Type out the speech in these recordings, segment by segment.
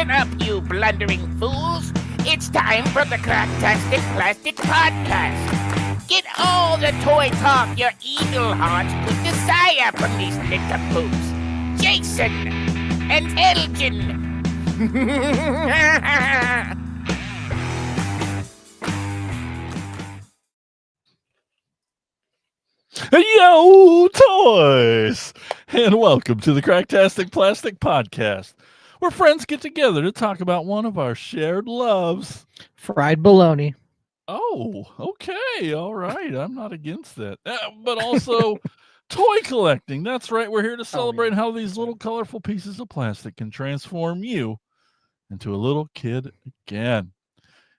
Listen up, you blundering fools. It's time for the Cracktastic Plastic Podcast. Get all the toy talk your eagle hearts could desire from these nincompoops. Jason and Elgin. Yo, toys! And welcome to the Cracktastic Plastic Podcast, where friends get together to talk about one of our shared loves. Fried bologna. Oh, okay. All right. I'm not against that. But also toy collecting. That's right. We're here to celebrate how these little colorful pieces of plastic can transform you into a little kid again.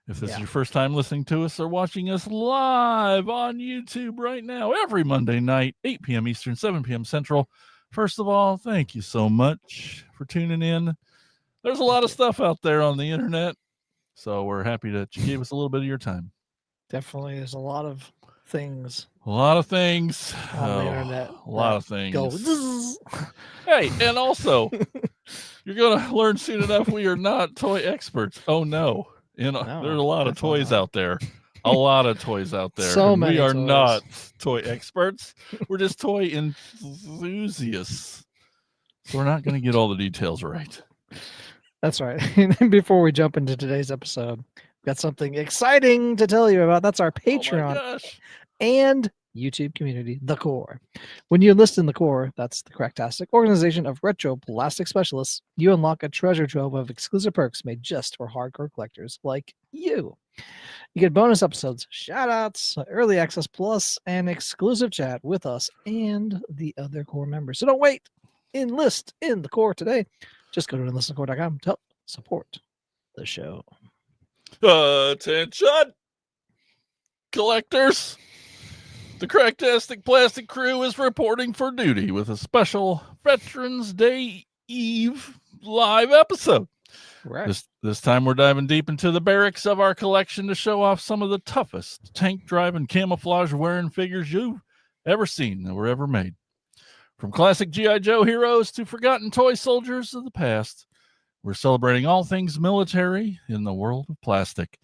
If this is your first time listening to us or watching us live on YouTube right now, every Monday night, 8 p.m. Eastern, 7 p.m. Central. First of all, thank you so much for tuning in. There's a lot of stuff out there on the internet, so we're happy that you gave us a little bit of your time. Definitely, there's a lot of things. A lot of things on the internet. A lot of things. Go. Hey, and also, you're going to learn soon enough we are not toy experts. Oh, no. There's a lot of toys out there. A lot of toys out there. So many we are toys. not toy experts. We're just toy enthusiasts. So we're not going to get all the details right. That's right. And before we jump into today's episode, we've got something exciting to tell you about. That's our Patreon and YouTube community, The Core. When you enlist in The Core, that's the Cracktastic organization of retro plastic specialists, you unlock a treasure trove of exclusive perks made just for hardcore collectors like you. You get bonus episodes, shout-outs, early access plus, and exclusive chat with us and the other Core members. So don't wait. Enlist in The Core today. Just go to enlistinthecore.com to help support the show. Attention, collectors. The Cracktastic Plastic crew is reporting for duty with a special Veterans Day Eve live episode. Right. This time we're diving deep into the barracks of our collection to show off some of the toughest tank-driving, camouflage-wearing figures you've ever seen that were ever made. From classic G.I. Joe heroes to forgotten toy soldiers of the past, we're celebrating all things military in the world of plastic.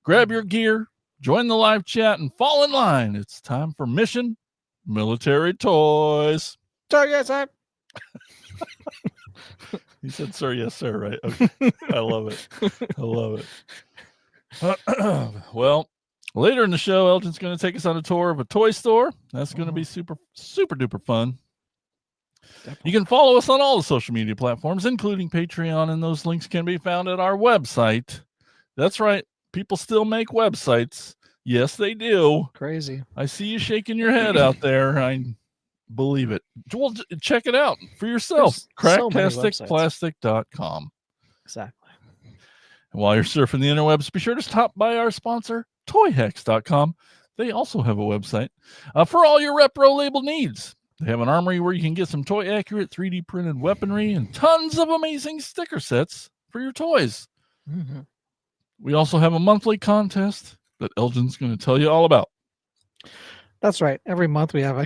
Grab your gear, join the live chat, and fall in line. It's time for Mission Military Toys. Sir, yes, sir. You said, sir, yes, sir, right? Okay. I love it. I love it. Well, later in the show, Elgin's going to take us on a tour of a toy store. That's going to be super, super duper fun. Definitely. You can follow us on all the social media platforms, including Patreon, and those links can be found at our website. That's right. People still make websites. Yes, they do. Crazy. I see you shaking your head out there. I believe it. Well, check it out for yourself. Cracktasticplastic.com. Exactly. And while you're surfing the interwebs, be sure to stop by our sponsor, toyhex.com. They also have a website for all your repro label needs. They have an armory where you can get some toy accurate 3D printed weaponry and tons of amazing sticker sets for your toys. Mm-hmm. We also have a monthly contest that Elgin's going to tell you all about. That's right. Every month we have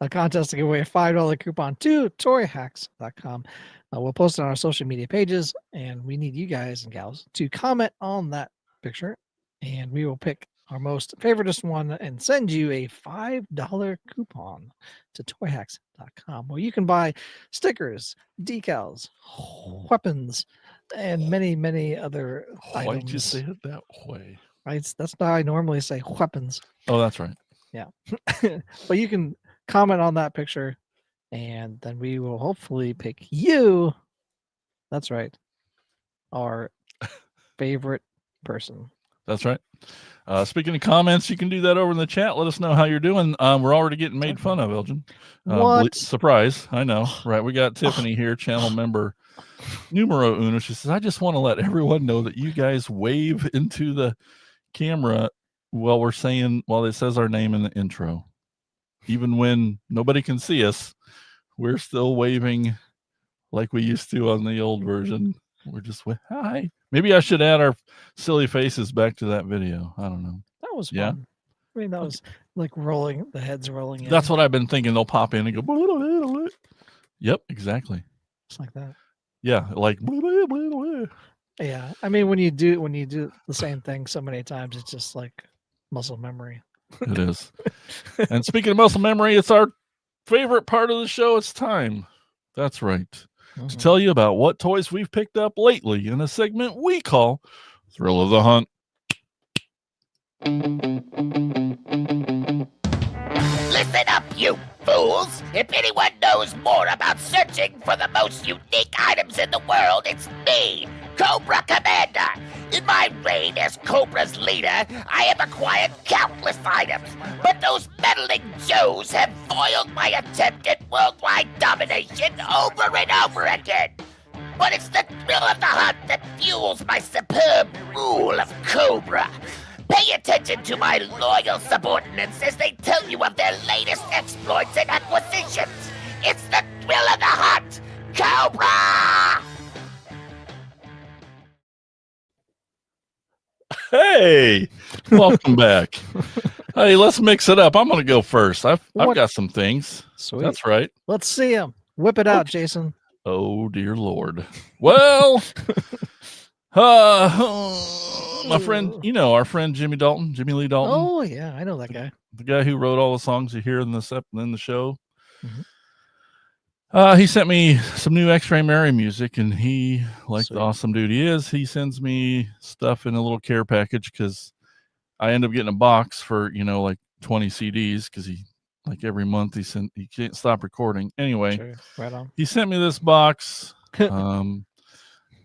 a contest to give away a $5 coupon to toyhacks.com. We'll post it on our social media pages, and we need you guys and gals to comment on that picture, and we will pick our most favoritist one and send you a $5 coupon to toyhacks.com, where you can buy stickers, decals, weapons, and many, many other items. Why'd you say it that way? Right? That's how I normally say weapons. Oh, that's right. Yeah. But you can comment on that picture, and then we will hopefully pick you. That's right. Our favorite person. That's right. Speaking of comments, you can do that over in the chat. Let us know how you're doing. We're already getting made fun of, Elgin. What? Surprise. I know. Right. We got Tiffany here, channel member numero uno. She says, I just want to let everyone know that you guys wave into the camera while it says our name in the intro. Even when nobody can see us, we're still waving like we used to on the old version. We're just hi. Maybe I should add our silly faces back to that video. I don't know. That was fun. Yeah. I mean, that was like rolling, the heads rolling in. That's what I've been thinking. They'll pop in and go. Yep, exactly. Just like that. Yeah, like Yeah, I mean when you do the same thing so many times, it's just like muscle memory. It is. And speaking of muscle memory, it's our favorite part of the show. It's time. That's right. To tell you about what toys we've picked up lately in a segment we call Thrill of the Hunt. Listen up, you fools! If anyone knows more about searching for the most unique items in the world, it's me, Cobra Commander. In my reign as Cobra's leader, I have acquired countless items, but those meddling Joes have foiled my attempt at worldwide domination over and over again. But it's the thrill of the hunt that fuels my superb rule of Cobra. Pay attention to my loyal subordinates as they tell you of their latest exploits and acquisitions. It's the thrill of the hunt, Cobra! Hey, welcome back. Hey, let's mix it up. I'm going to go first. I've got some things. Sweet. That's right. Let's see them. Whip it out, Jason. Oh, dear Lord. Well, my friend, our friend Jimmy Lee Dalton. Oh, yeah, I know that guy. The guy who wrote all the songs you hear in the show. He sent me some new X-Ray Mary music, and he, like the awesome dude he is, he sends me stuff in a little care package because I end up getting a box for, like 20 CDs because he, like every month he can't stop recording. Anyway, sure. Right on. He sent me this box.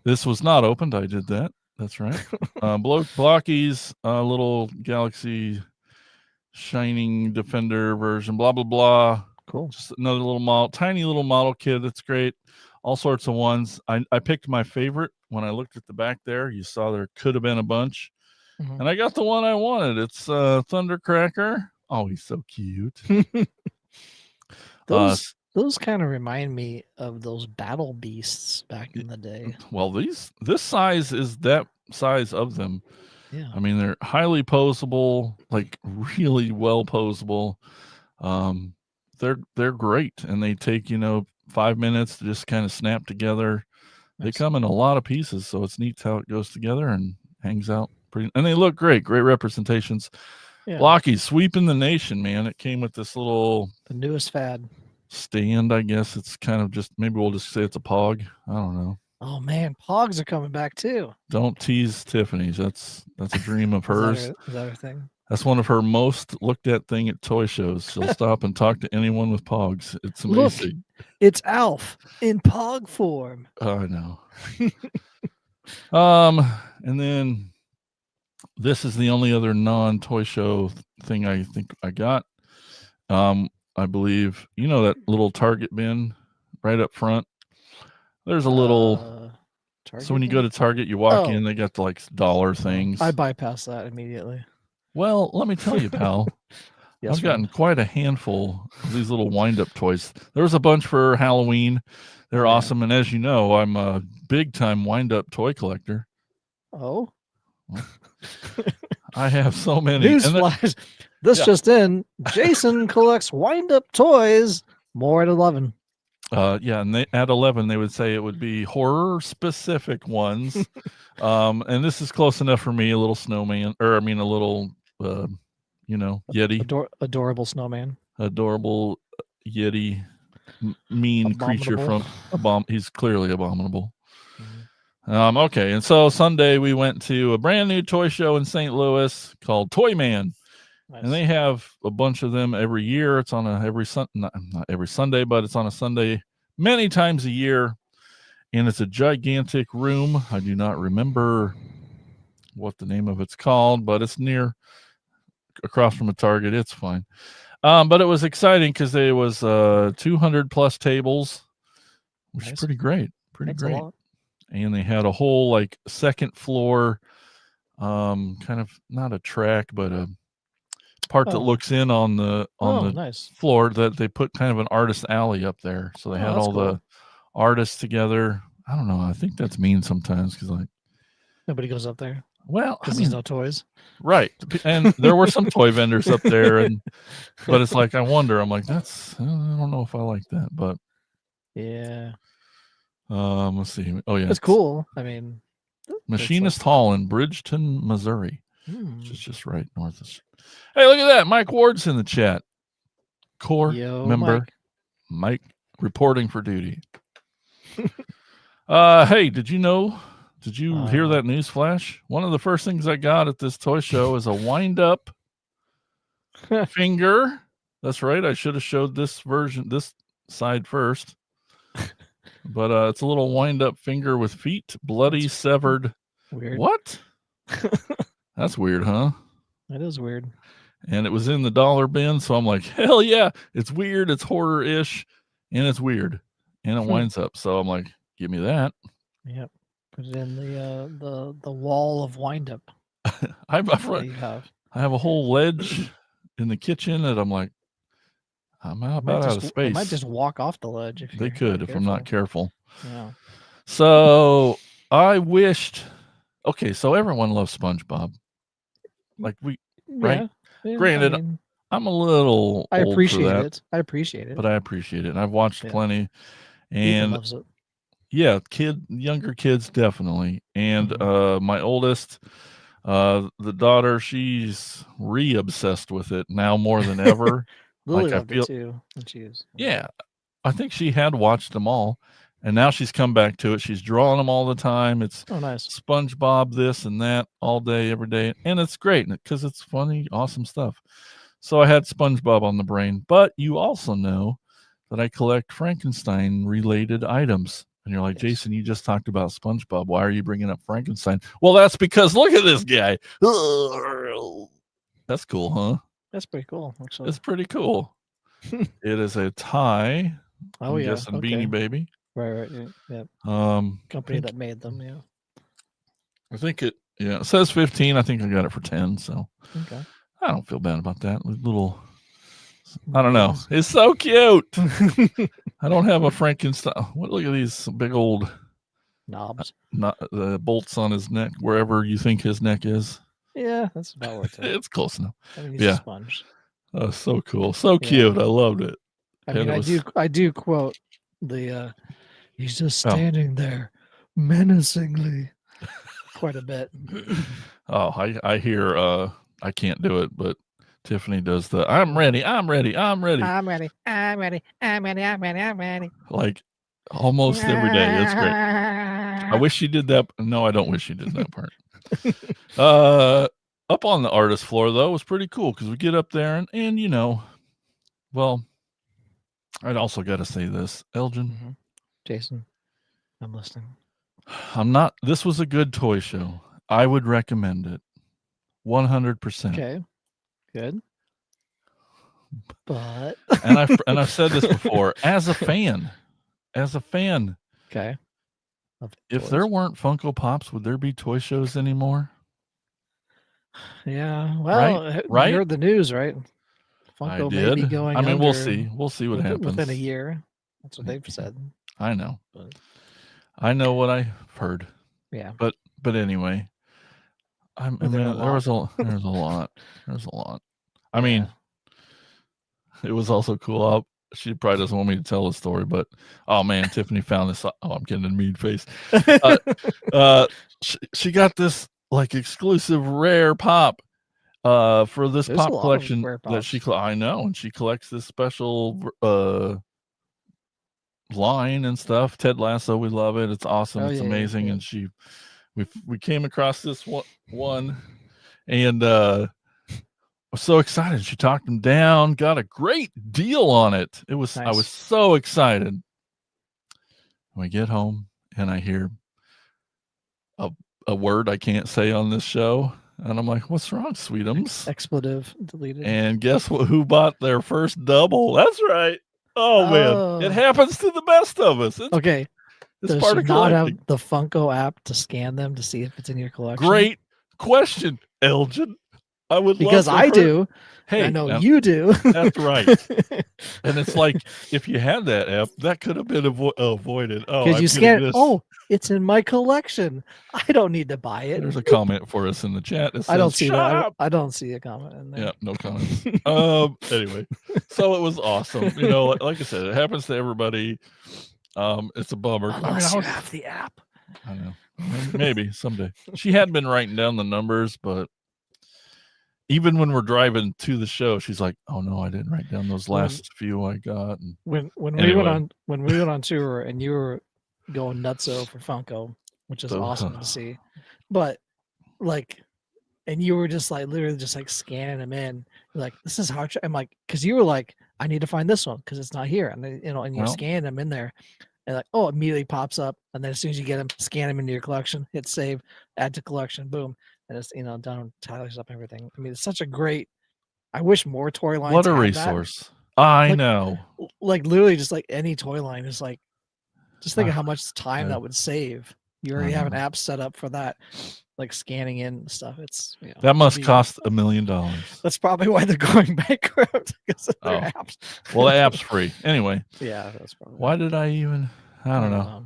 This was not opened. I did that. That's right. Blocky's little Galaxy Shining Defender version, blah, blah, blah. Cool. Just another little tiny little model kit. That's great. All sorts of ones. I picked my favorite. When I looked at the back there, you saw there could have been a bunch. And I got the one I wanted. It's Thundercracker. Oh, he's so cute. Those kind of remind me of those battle beasts back in the day. Well, this size is that size of them. Yeah. I mean, they're highly posable, like really well posable. They're great, and they take 5 minutes to just kind of snap together. Nice. They come in a lot of pieces, so it's neat how it goes together and hangs out pretty. And they look great representations. Yeah. Blocky sweeping the nation, man. It came with this the newest fad stand. I guess it's kind of maybe we'll just say it's a Pog. I don't know. Oh man, Pogs are coming back too. Don't tease Tiffany's. That's a dream of hers. Is that her thing? That's one of her most looked at thing at toy shows. She'll stop and talk to anyone with Pogs. It's amazing. Look, it's Alf in Pog form. I know. And then this is the only other non-toy show thing I think I got. I believe that little Target bin right up front. There's a little. So when you go to Target, you walk in. They got the dollar things. I bypass that immediately. Well, let me tell you, pal. Yes, I've gotten quite a handful of these little wind-up toys. There was a bunch for Halloween. They're awesome, and as you know, I'm a big-time wind-up toy collector. Oh. Well, I have so many. Newsflash. This just in. Jason collects wind-up toys. More at 11. And at 11 they would say it would be horror specific ones. And this is close enough for me. A little snowman, a little Yeti. Adorable snowman. Adorable Yeti. Mean creature from he's clearly abominable. Okay, and so Sunday we went to a brand new toy show in St. Louis called Toy Man. Nice. And they have a bunch of them every year. It's on not every Sunday, but it's on a Sunday many times a year. And it's a gigantic room. I do not remember what the name of it's called, but it's across from a Target. It's fine. But it was exciting because there was 200 plus tables, which is pretty great. That's great. And they had a whole second floor, kind of not a track, but a part that looks in on the nice. floor that they put kind of an artist alley up there. So they had all the artists together. I don't know. I think that's mean sometimes because nobody goes up there. Well, because there's no toys. Right. And there were some toy vendors up there, but it's I wonder, I'm I don't know if I like that, but yeah. Let's see. Oh yeah. It's cool. I mean, Machinist Hall in Bridgeton, Missouri, which is Hmm. just right north of. Hey, look at that! Mike Ward's in the chat. Core Yo, member Mike reporting for duty. Hey, did you hear that news flash? One of the first things I got at this toy show is a wind-up finger. That's right. I should have showed this side first. But it's a little wind-up finger with feet, bloody, severed. Weird. What? That's weird, huh? That is weird. And it was in the dollar bin, so I'm like, hell yeah! It's weird, it's horror-ish, and it's weird, and it winds up. So I'm like, give me that. Yep. Put it in the wall of wind-up. I have a whole ledge in the kitchen that I'm like, I'm about out of space. They might just walk off the ledge if they could if I'm not careful. Yeah. So I wished. Okay, so everyone loves SpongeBob. Like right? Yeah, Granted, I'm a little. I old appreciate for that, it. I appreciate it. but I appreciate it. And I've watched plenty. Ethan And loves it. Yeah, younger kids definitely. And my oldest, the daughter, she's re-obsessed with it now more than ever. Lily loved it too. Yeah, I think she had watched them all, and now she's come back to it. She's drawing them all the time. It's nice. SpongeBob this and that all day, every day, and it's great because it's funny, awesome stuff. So I had SpongeBob on the brain, but you also know that I collect Frankenstein-related items. And you're like, Jason, you just talked about SpongeBob. Why are you bringing up Frankenstein? Well, that's because look at this guy. That's cool, huh? That's pretty cool, actually. It's pretty cool. It is a tie. Oh, I'm guessing Beanie Baby. Right. Yeah. Company that made them, yeah. I think it says 15. I think I got it for 10. So okay. I don't feel bad about that. Little, I don't know. It's so cute. I don't have a Frankenstein. Look at these big old knobs. The bolts on his neck, wherever you think his neck is. Yeah, that's about what it's close enough. I mean, he's a sponge. Oh, so cool. So cute. I loved it. I mean, I do quote the he's just standing there menacingly quite a bit. Oh, I hear I can't do it, but Tiffany does the I'm ready. Like almost every day. It's great. I wish she did that. No, I don't wish she did that part. Up on the artist floor though was pretty cool because we get up there and well, I'd also got to say this, Elgin. Jason, I'm listening. This was a good toy show. I would recommend it 100%. Okay, good. But and I've said this before, as a fan. Okay. If there weren't Funko Pops, would there be toy shows anymore? Yeah. Well, right? You heard the news, right? Funko may be going. I mean, we'll see. We'll see what happens within a year. That's what they've said. I know. But I know what I've heard. Yeah. But anyway, there was a lot. I mean, it was also cool. She probably doesn't want me to tell the story, but oh man, Tiffany found this. Oh, I'm getting a mean face. She got this like exclusive rare pop for this pop collection that I know, and she collects this special line and stuff. Ted Lasso, we love it. It's awesome. It's amazing. Yeah. And we came across this one and I was so excited. She talked him down, got a great deal on it. It was nice. I was so excited. We get home and I hear a word I can't say on this show. And I'm like, what's wrong, Sweetums? Expletive deleted. And guess who bought their first double? That's right. Oh man, it happens to the best of us. It's part of collecting. Not have the Funko app to scan them to see if it's in your collection? Great question, Elgin. I would because love I do. Hey, I know you do. That's right. And it's like if you had that app, that could have been avoided. Oh, because you scan it. Oh, it's in my collection. I don't need to buy it. There's a comment for us in the chat. That says, I don't see that. I don't see a comment in there. Yeah, no comments. Anyway, so it was awesome. Like I said, it happens to everybody. It's a bummer. Unless you have the app. I know. Maybe someday. She had been writing down the numbers, but even when we're driving to the show, she's like, "Oh no, I didn't write down those last few I got." And when anyway. we went on tour and you were going nutso for Funko, which is awesome to see, but like, and you were just like literally just like scanning them in. You're like, this is hard. I'm like, because you were like, I need to find this one because it's not here, and and you're scanning them in there, and like, oh, it immediately pops up, and then as soon as you get them, scan them into your collection, hit save, add to collection, boom, and it's done, tallies up everything. I mean, it's such a great. I wish more toy lines. What a resource! I know. Like literally, just like any toy line is like, just think of how much time that would save. You already have an app set up for that, like scanning in stuff. It's that must cost $1 million. That's probably why they're going bankrupt because of their apps. Well, the app's free anyway. Yeah, that's probably. Why did I even? I don't know.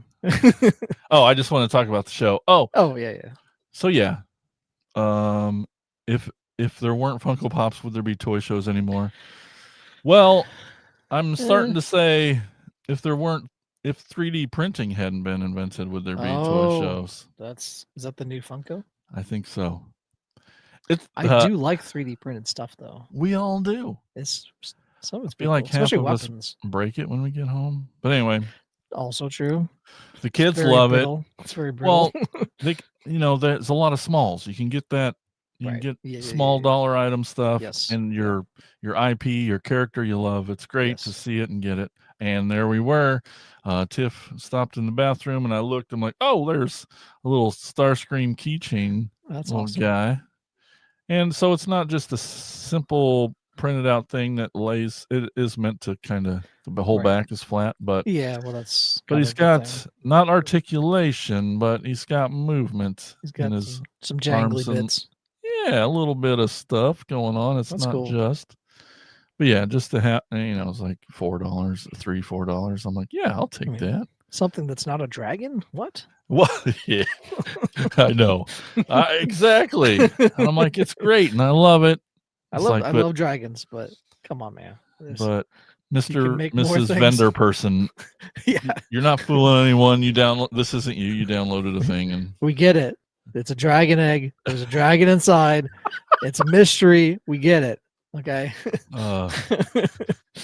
Oh, I just want to talk about the show. Oh, yeah. So yeah, if there weren't Funko Pops, would there be toy shows anymore? Well, I'm starting to say if 3D printing hadn't been invented, would there be toy shows? Is that the new Funko? I think so. I do like 3D printed stuff though. We all do. It's so it's feel like cool, half of weapons. us break it when we get home. But anyway, also true. The kids love it. It's very brittle. Well, there's a lot of smalls. You can get that. You can get small dollar item stuff, and your IP, your character you love. It's great to see it and get it. And there we were. Tiff stopped in the bathroom, and I looked. I'm like, oh, there's a little Starscream keychain. That's little awesome. guy. And so it's not just a simple printed out thing that lays. It is meant to kind of the whole back is flat, but but he's got not articulation, but he's got movement. He's got some jangly bits. Yeah, a little bit of stuff going on. It's not cool. But yeah, just to have, it was like $4. I'm like, yeah, I'll take that. Something that's not a dragon? What? What? Yeah, I know. Exactly. And I'm like, it's great, and I love it. I love dragons, but come on, man. But Mrs. Vendor person, you're not fooling anyone. This isn't you. You downloaded a thing, and we get it. It's a dragon egg. There's a dragon inside. It's a mystery. We get it. Okay.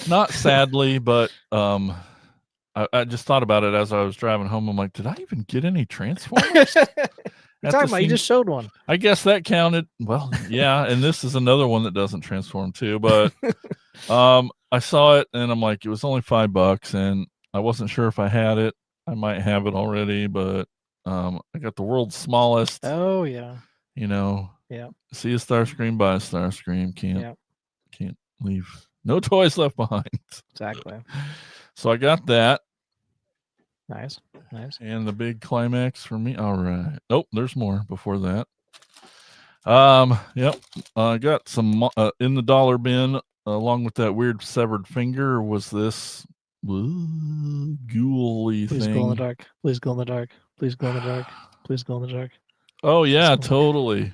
Not sadly, but I just thought about it as I was driving home. I'm like, did I even get any Transformers? You're talking about, you just showed one. I guess that counted. Well, yeah, and this is another one that doesn't transform too. But I saw it, and I'm like, it was only $5, and I wasn't sure if I had it. I might have it already, but I got the world's smallest. Oh yeah. Yeah. See a Starscream, buy a Starscream. Can't leave. No toys left behind. Exactly. So I got that. Nice. And the big climax for me. All right. Oh, there's more before that. Yep. I got some in the dollar bin along with that weird severed finger. Was this ghouly thing? Please go in the dark. Please go in the dark. Please go in the dark. Please go in the dark. Oh yeah, totally.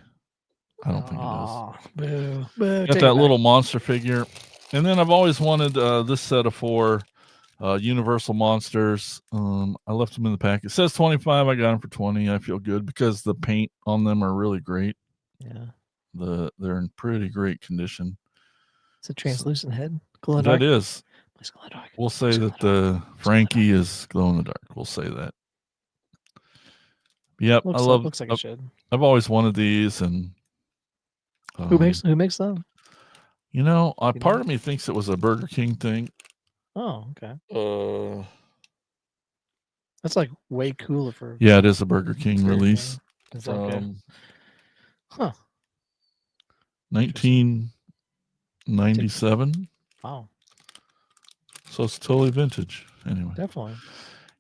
I don't think it does. Boo. Got that little monster figure, and then I've always wanted this set of 4. Universal monsters. I left them in the pack. It says 25. I got them for 20. I feel good because the paint on them are really great. Yeah. They're in pretty great condition. It's a translucent head. Glow in the dark. That is. Please glow in the dark. We'll say that the Frankie is glow in the dark. We'll say that. Yep. Looks like it should. I've always wanted these, and who makes them? Part of me thinks it was a Burger King thing. Oh, okay. That's like way cooler for. Yeah, it is a Burger King release. Is that okay? 1997. Wow. So it's totally vintage. Anyway, definitely.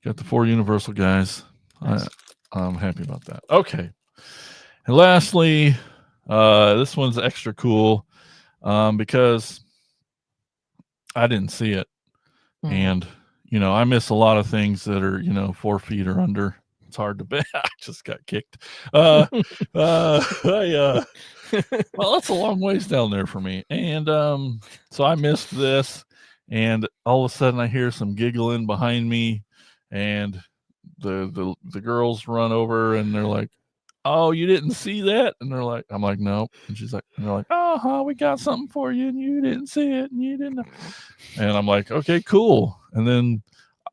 Got the 4 Universal guys. Nice. I'm happy about that. Okay. And lastly, this one's extra cool because I didn't see it. And, I miss a lot of things that are, 4 feet or under. It's hard to bet. I just got kicked. Well, that's a long ways down there for me. And so I missed this. And all of a sudden I hear some giggling behind me. And the girls run over and they're like, "Oh, you didn't see that?" And they're like, I'm like, "No." And she's like, and they're like, "Oh, we got something for you and you didn't see it and you didn't know." And I'm like, "Okay, cool." And then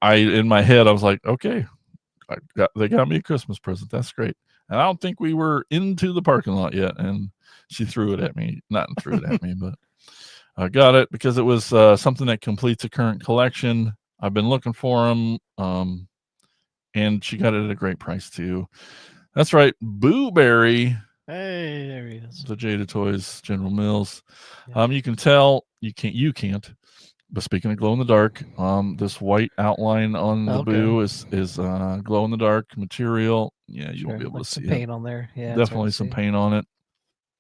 in my head, I was like, "Okay, they got me a Christmas present. That's great." And I don't think we were into the parking lot yet. And she threw it at me, not threw it at me, but I got it because it was something that completes a current collection. I've been looking for them. And she got it at a great price too. That's right, Booberry. Hey, there he is. The Jada Toys General Mills. Yeah. You can tell you can't. But speaking of glow in the dark, this white outline on the Boo is glow in the dark material. Yeah, you won't be able to see paint on there. Yeah, definitely some paint on it.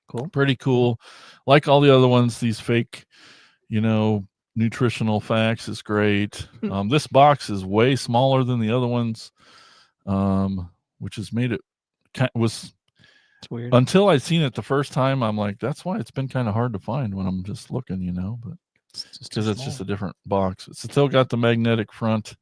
Cool. Pretty cool. Like all the other ones, these fake, nutritional facts is great. This box is way smaller than the other ones, which has made it it's weird. Until I'd seen it the first time, I'm like, that's why it's been kind of hard to find when I'm just looking, but because it's just a different box. It's still got the magnetic front,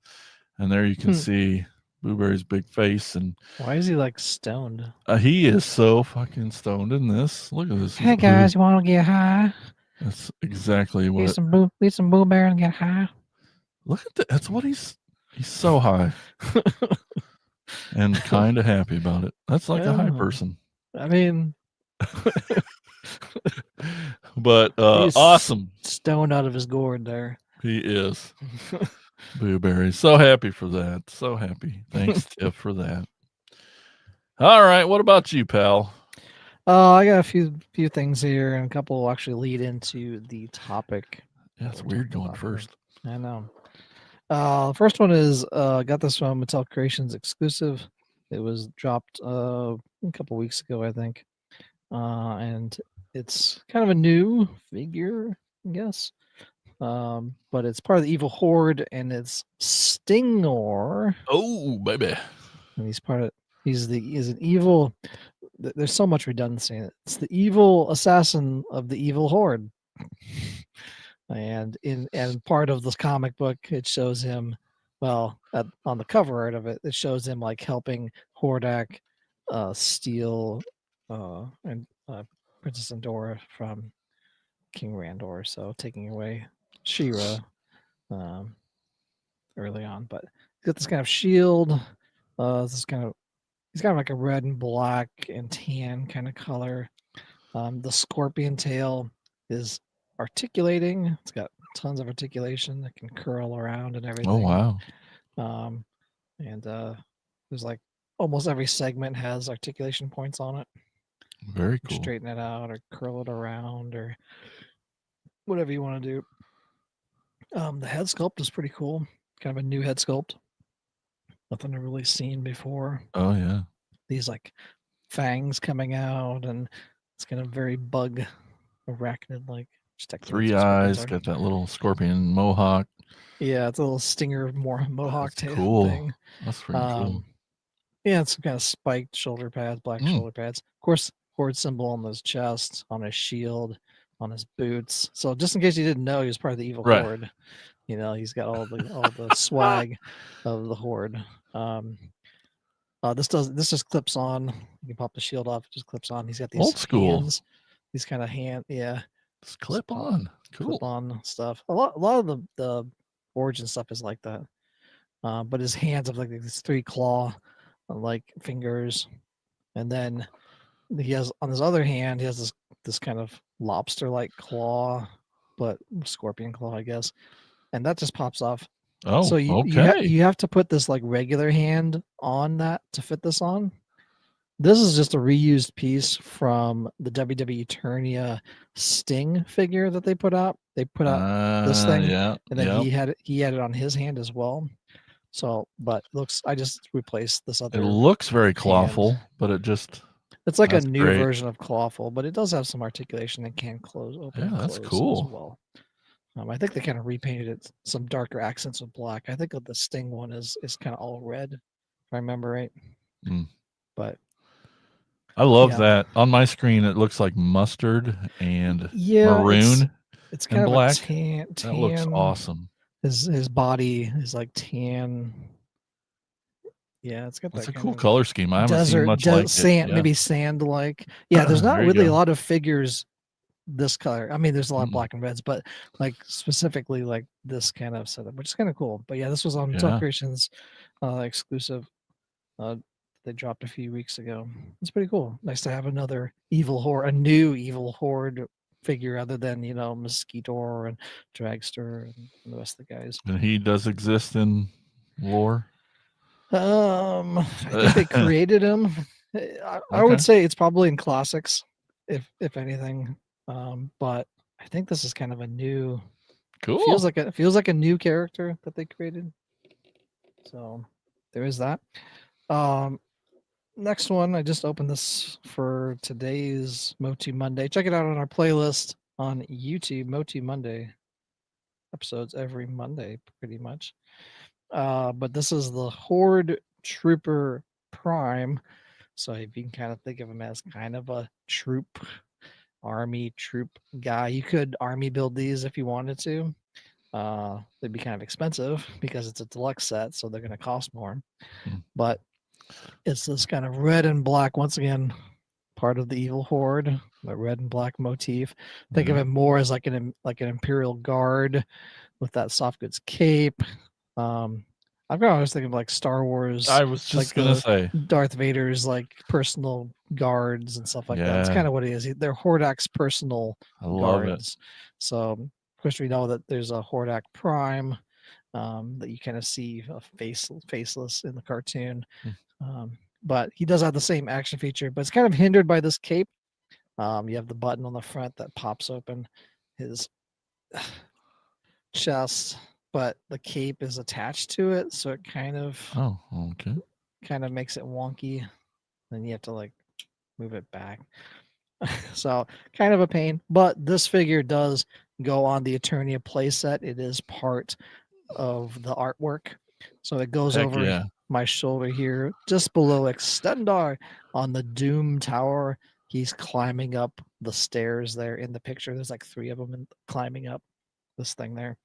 and there you can see Blueberry's big face. And why is he like stoned? He is so fucking stoned in this. Look at this. Hey guys, you want to get high? That's exactly what. Eat some Blueberry and get high. Look at that. That's what he's so high. And kind of happy about it. That's like a high person. I mean, but awesome. Stoned out of his gourd there. He is. Blueberry. So happy for that. So happy. Thanks, Tiff, for that. All right. What about you, pal? I got a few things here, and a couple will actually lead into the topic. Yeah, it's weird going first. I know. The first one is got this from Mattel Creations exclusive. It was dropped a couple weeks ago, I think, and it's kind of a new figure, I guess. But it's part of the evil horde, and it's Stingor. Oh, baby! And he's an evil. There's so much redundancy in it. It's the evil assassin of the evil horde. And part of this comic book, it shows him, on the cover art of it, it shows him like helping Hordak steal and Princess Endora from King Randor, so taking away She-Ra early on. But he's got this kind of shield. He's kind of like a red and black and tan kind of color. The scorpion tail is articulating. It's got tons of articulation that can curl around and everything. Oh wow! And there's like almost every segment has articulation points on it. Very cool. Straighten it out or curl it around or whatever you want to do. The head sculpt is pretty cool. Kind of a new head sculpt. Nothing I've really seen before. Oh yeah. These like fangs coming out, and it's kind of very bug arachnid like. 3 eyes, got that little scorpion mohawk. Yeah, it's a little stinger mohawk tail thing. That's pretty cool. Yeah, it's kind of spiked shoulder pads, black shoulder pads. Of course, horde symbol on his chest, on his shield, on his boots. So just in case you didn't know, he was part of the evil horde. He's got all the swag of the horde. This just clips on. You can pop the shield off. It just clips on. He's got these old school hands. These kind of yeah. Just clip on. Cool. Clip on stuff. A lot of the origin stuff is like that. But his hands have like these 3 claw like fingers, and then he has on his other hand he has this kind of lobster like claw, but scorpion claw, I guess, and that just pops off. Oh, so okay. You have to put this like regular hand on that to fit this on. This is just a reused piece from the WWE Eternia Sting figure that they put out. They put out this thing, and then he had it on his hand as well. So, but I just replaced this other. It looks very clawful, but it's like a new version of clawful, but it does have some articulation and can close open. Yeah, that's cool. As well. I think they kind of repainted it some darker accents with black. I think the Sting one is kind of all red, if I remember right. But I love that. On my screen, it looks like mustard and maroon. It's kind of black. Tan. That looks awesome. His body is like tan. Yeah, it's got That's that a kind cool of color scheme. I haven't seen desert, much like sand, it. maybe sand like. Yeah, there's not There you really a go. lot of figures this color. I mean, there's a lot of Mm-mm. black and reds, but like specifically like this kind of setup, which is kind of cool. But yeah, this was on Mattel Yeah. Creations exclusive. They dropped a few weeks ago. It's pretty cool. Nice to have another evil horde, a new evil horde figure other than Mosquito and Dragster and the rest of the guys. And he does exist in lore. I think they created him. I would Okay. say it's probably in classics, if anything. But I think this is kind of a new. Cool. Feels like a new character that they created. So there is that. Next one, I just opened this for today's Moti Monday. Check it out on our playlist on YouTube. Moti Monday episodes every Monday, pretty much. But this is the Horde Trooper Prime. So if you can kind of think of him as kind of a army troop guy, you could army build these if you wanted to. They'd be kind of expensive because it's a deluxe set, so they're going to cost more. But it's this kind of red and black, once again, part of the evil horde, the red and black motif. Think of it more as like an Imperial Guard with that soft goods cape. I've got always thinking of like Star Wars. I was just like gonna say Darth Vader's like personal guards and stuff like that. It's kind of what it is. They're Hordak's personal guards. So of course we know that there's a Hordak Prime that you kind of see faceless in the cartoon. But he does have the same action feature, but it's kind of hindered by this cape. You have the button on the front that pops open his chest, but the cape is attached to it, so it kind of makes it wonky. Then you have to like move it back. So kind of a pain, but this figure does go on the Eternia playset. It is part of the artwork. So it goes over my shoulder here, just below Extendar on the Doom Tower. He's climbing up the stairs there in the picture. There's like 3 of them climbing up this thing there.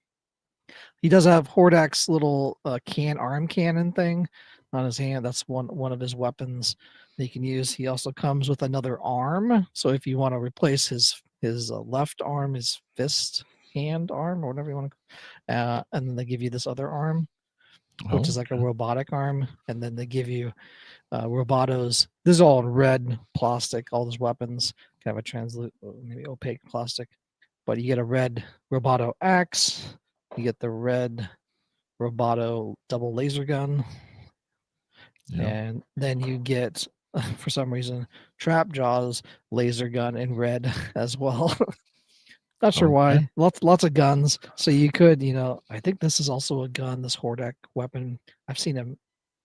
He does have Hordak's little arm cannon thing on his hand. That's one of his weapons that you can use. He also comes with another arm. So if you want to replace his left arm, his fist hand arm, or whatever you want to, and then they give you this other arm, which is like a robotic arm, and then they give you Roboto's. This is all in red plastic. All those weapons kind of a translucent, maybe opaque plastic, but you get a red Roboto axe. You get the red Roboto double laser gun, and then you get, for some reason, Trapjaw's laser gun in red as well. Not sure why. Lots of guns. So you could, I think this is also a gun, this Hordak weapon. I've seen him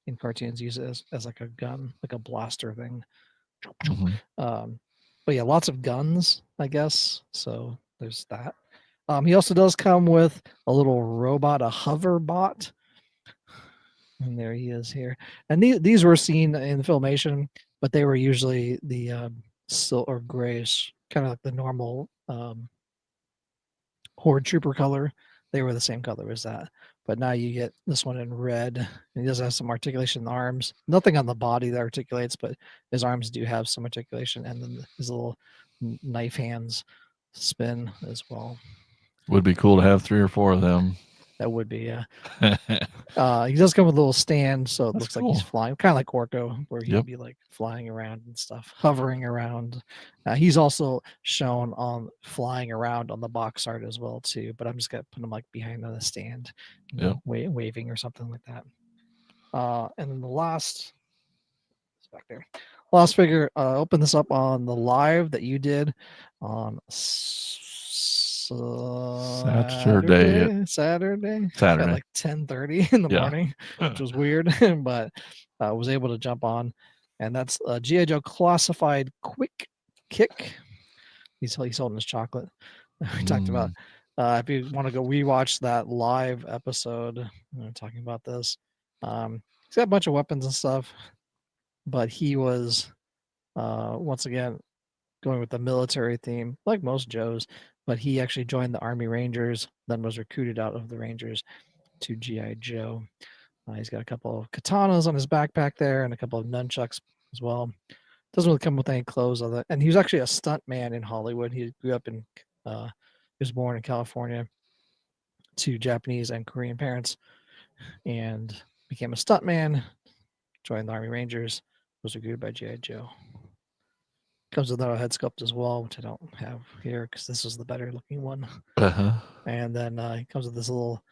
in cartoons use it as like a gun, like a blaster thing. But yeah, lots of guns, I guess. So there's that. He also does come with a little robot, a hover bot. And there he is here. And these were seen in Filmation, but they were usually the silver grayish, kind of like the normal Horde Trooper color. They were the same color as that. But now you get this one in red. And he does have some articulation in the arms. Nothing on the body that articulates, but his arms do have some articulation. And then his little knife hands spin as well. Would be cool to have 3 or 4 of them. That would be, yeah. He does come with a little stand, so it looks like he's flying, kind of like Orko, where he'd be like flying around and stuff, hovering around. He's also shown on flying around on the box art as well too. But I'm just gonna put him like behind on the stand, waving or something like that. And then the last, it's back there. Last figure. Open this up on the live that you did on Saturday at like 10:30 in the morning, which was weird, but I was able to jump on, and that's G.I. Joe Classified Quick Kick. He's holding his chocolate. We talked about if you want to go rewatch that live episode, talking about this. He's got a bunch of weapons and stuff, but he was once again going with the military theme, like most Joes, but he actually joined the Army Rangers, then was recruited out of the Rangers to G.I. Joe. He's got a couple of katanas on his backpack there and a couple of nunchucks as well. Doesn't really come with any clothes on it. And he was actually a stunt man in Hollywood. He grew up in, he was born in California to Japanese and Korean parents and became a stunt man, joined the Army Rangers, was recruited by G.I. Joe. Comes with a head sculpt as well, which I don't have here because this is the better looking one. And then he comes with this little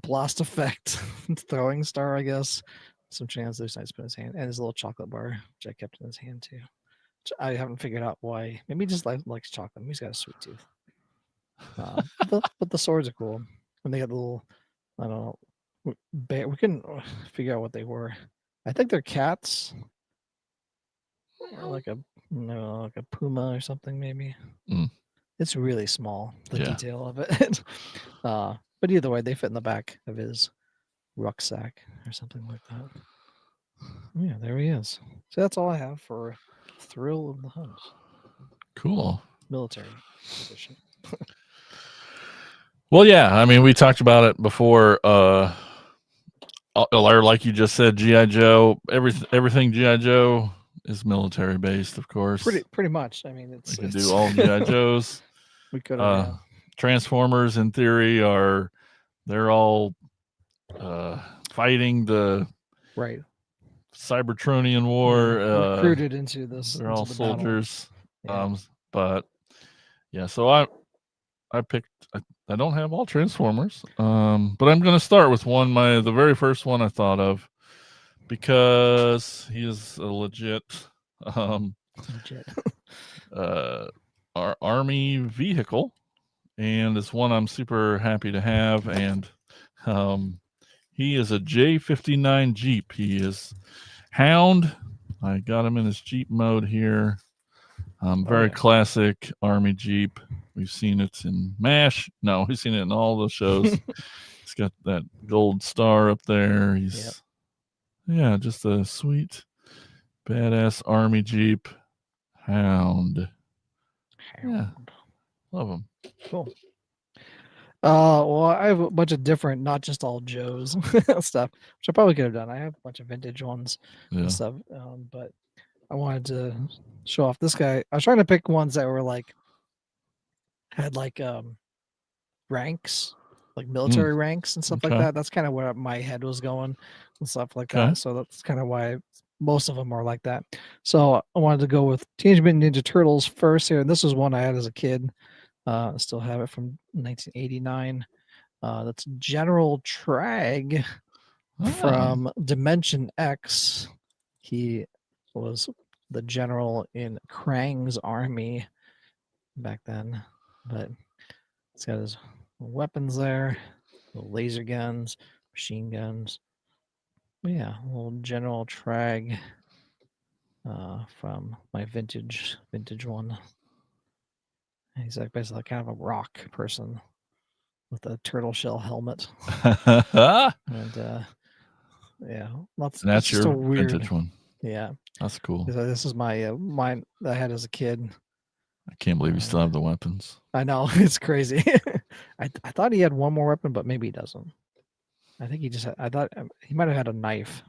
blast effect throwing star, I guess. Some translucent put in his hand, and his little chocolate bar, which I kept in his hand too. Which I haven't figured out why. Maybe he just likes chocolate. Maybe he's got a sweet tooth. But the swords are cool. And they got the little, I don't know, we couldn't figure out what they were. I think they're cats. Or like a puma or something, maybe. It's really small, the detail of it. But either way, they fit in the back of his rucksack or something like that. Yeah, there he is. So that's all I have for Thrill of the Hunt. Cool. Military edition. Well, yeah, I mean, we talked about it before. Like you just said, G.I. Joe, everything G.I. Joe is military based, of course. Pretty much. I mean, we could do all G.I. Joes. We could have. Transformers, in theory, they're all fighting the Cybertronian war. Recruited into this. They're all soldiers. But yeah, so I picked. I don't have all Transformers, but I'm going to start with the very first one I thought of, because he is a legit our Army vehicle, and it's one I'm super happy to have. And he is a J59 Jeep. He is Hound. I got him in his Jeep mode here. Very classic Army Jeep. We've seen it in MASH. No, we've seen it in all the shows. He's got that gold star up there. He's just a sweet, badass Army Jeep Hound. Yeah, love him. Cool. Well, I have a bunch of different, not just all Joe's stuff, which I probably could have done. I have a bunch of vintage ones and stuff, but I wanted to show off this guy. I was trying to pick ones that were had ranks, like military ranks and stuff like that. That's kind of where my head was going and stuff like that. So that's kind of why most of them are like that. So I wanted to go with Teenage Mutant Ninja Turtles first here. And this was one I had as a kid. I still have it from 1989. That's General Trag from Dimension X. He was the general in Krang's army back then, but it's got his weapons there, laser guns, machine guns. But yeah, little General Trag from my vintage one. He's basically kind of a rock person with a turtle shell helmet. And that's your vintage one. Yeah, that's cool. This is my mine that I had as a kid. I can't believe you still have the weapons. I know, it's crazy. I thought he had one more weapon, but maybe he doesn't. I think he just had, I thought he might have had a knife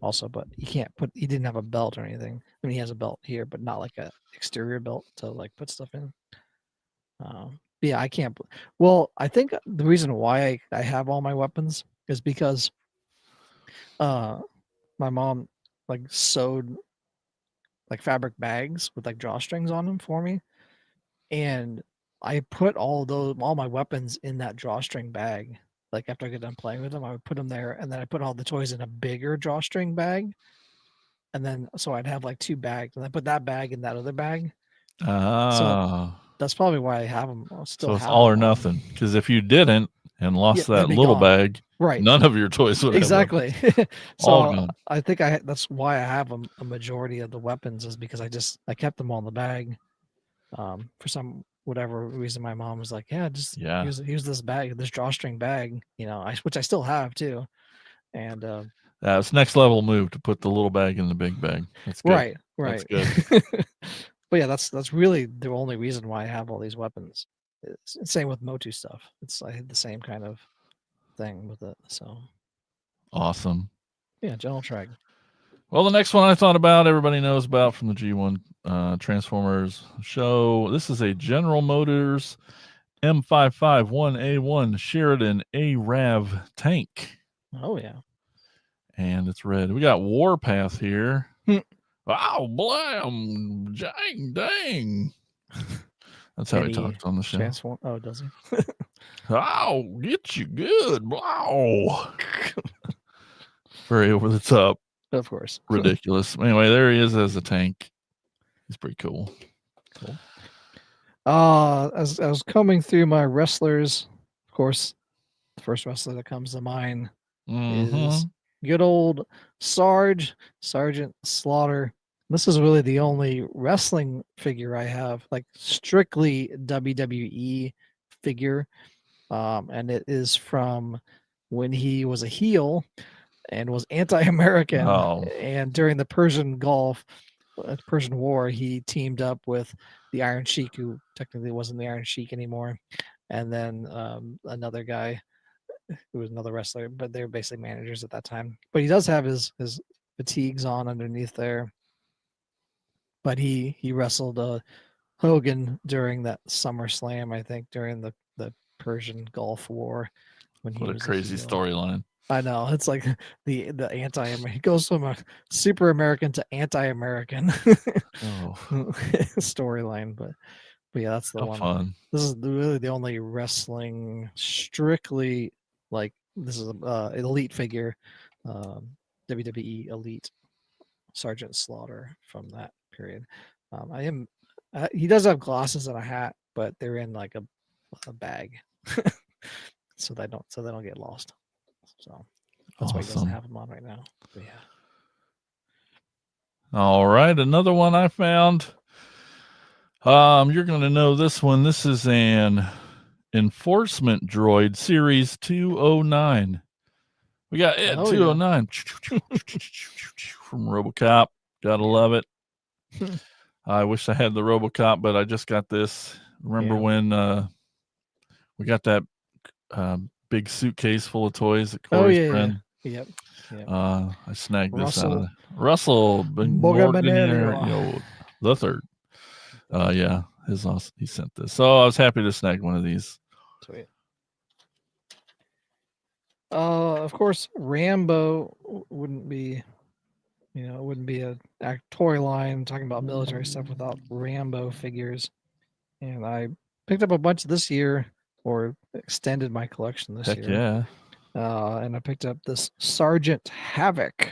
also, but he didn't have a belt or anything. I mean, he has a belt here, but not like a exterior belt to put stuff in. Yeah, I can't. Well, I think the reason why I have all my weapons is because my mom sewed fabric bags with drawstrings on them for me, and I put all my weapons in that drawstring bag. After I get done playing with them, I would put them there, and then I put all the toys in a bigger drawstring bag, and then so I'd have two bags, and I put that bag in that other bag. So that's probably why I have them. So it's all or nothing, because if you didn't and lost that little bag, none of your toys would exactly. So I think that's why I have a majority of the weapons, is because I kept them all in the bag. For some whatever reason, my mom was like, use this bag, this drawstring bag, which I still have too. And it's next level move to put the little bag in the big bag. That's good. Right. That's good. But yeah, that's really the only reason why I have all these weapons. Same with Motu stuff. I had the same kind of thing with it. So Awesome. Yeah, General Trek. Well, the next one I thought about, everybody knows about from the G1 Transformers show. This is a General Motors M551A1 Sheridan ARAV tank. Oh, yeah. And it's red. We got Warpath here. Wow, blam, jang, dang. That's how he talks on the show. Oh, does he? Oh, get you good. Wow. Very over the top. Of course. Ridiculous. Anyway, there he is as a tank. He's pretty cool. Cool. As I was combing through my wrestlers, of course, the first wrestler that comes to mind is good old Sergeant Slaughter. This is really the only wrestling figure I have, like strictly WWE figure. And it is from when he was a heel and was anti-American. Oh. And during the Persian War, he teamed up with the Iron Sheik, who technically wasn't the Iron Sheik anymore. And then another guy who was another wrestler, but they were basically managers at that time. But he does have his fatigues on underneath there. But he wrestled Hogan during that SummerSlam, I think, during the Persian Gulf War. When he what a crazy storyline. I know. It's like the he goes from a super American to anti-American storyline. But yeah, that's the one. Fun. This is really the only wrestling strictly like this is an elite figure, WWE Elite Sergeant Slaughter from that period. He does have glasses and a hat, but they're in like a bag, so they don't get lost. So that's why he doesn't have them on right now. But yeah. All right, another one I found. You're going to know this one. This is an Enforcement Droid Series 209. We got Ed 209 from RoboCop. Gotta love it. I wish I had the RoboCop, but I just got this. Remember when we got that big suitcase full of toys at Corey's friend? Yep. I snagged this out of there. Russell Morgan, the third. Yeah, he sent this. So I was happy to snag one of these. Sweet. Of course, Rambo wouldn't be, it wouldn't be a toy line talking about military stuff without Rambo figures. And I picked up a bunch this year, or extended my collection this year. Yeah. And I picked up this Sergeant Havoc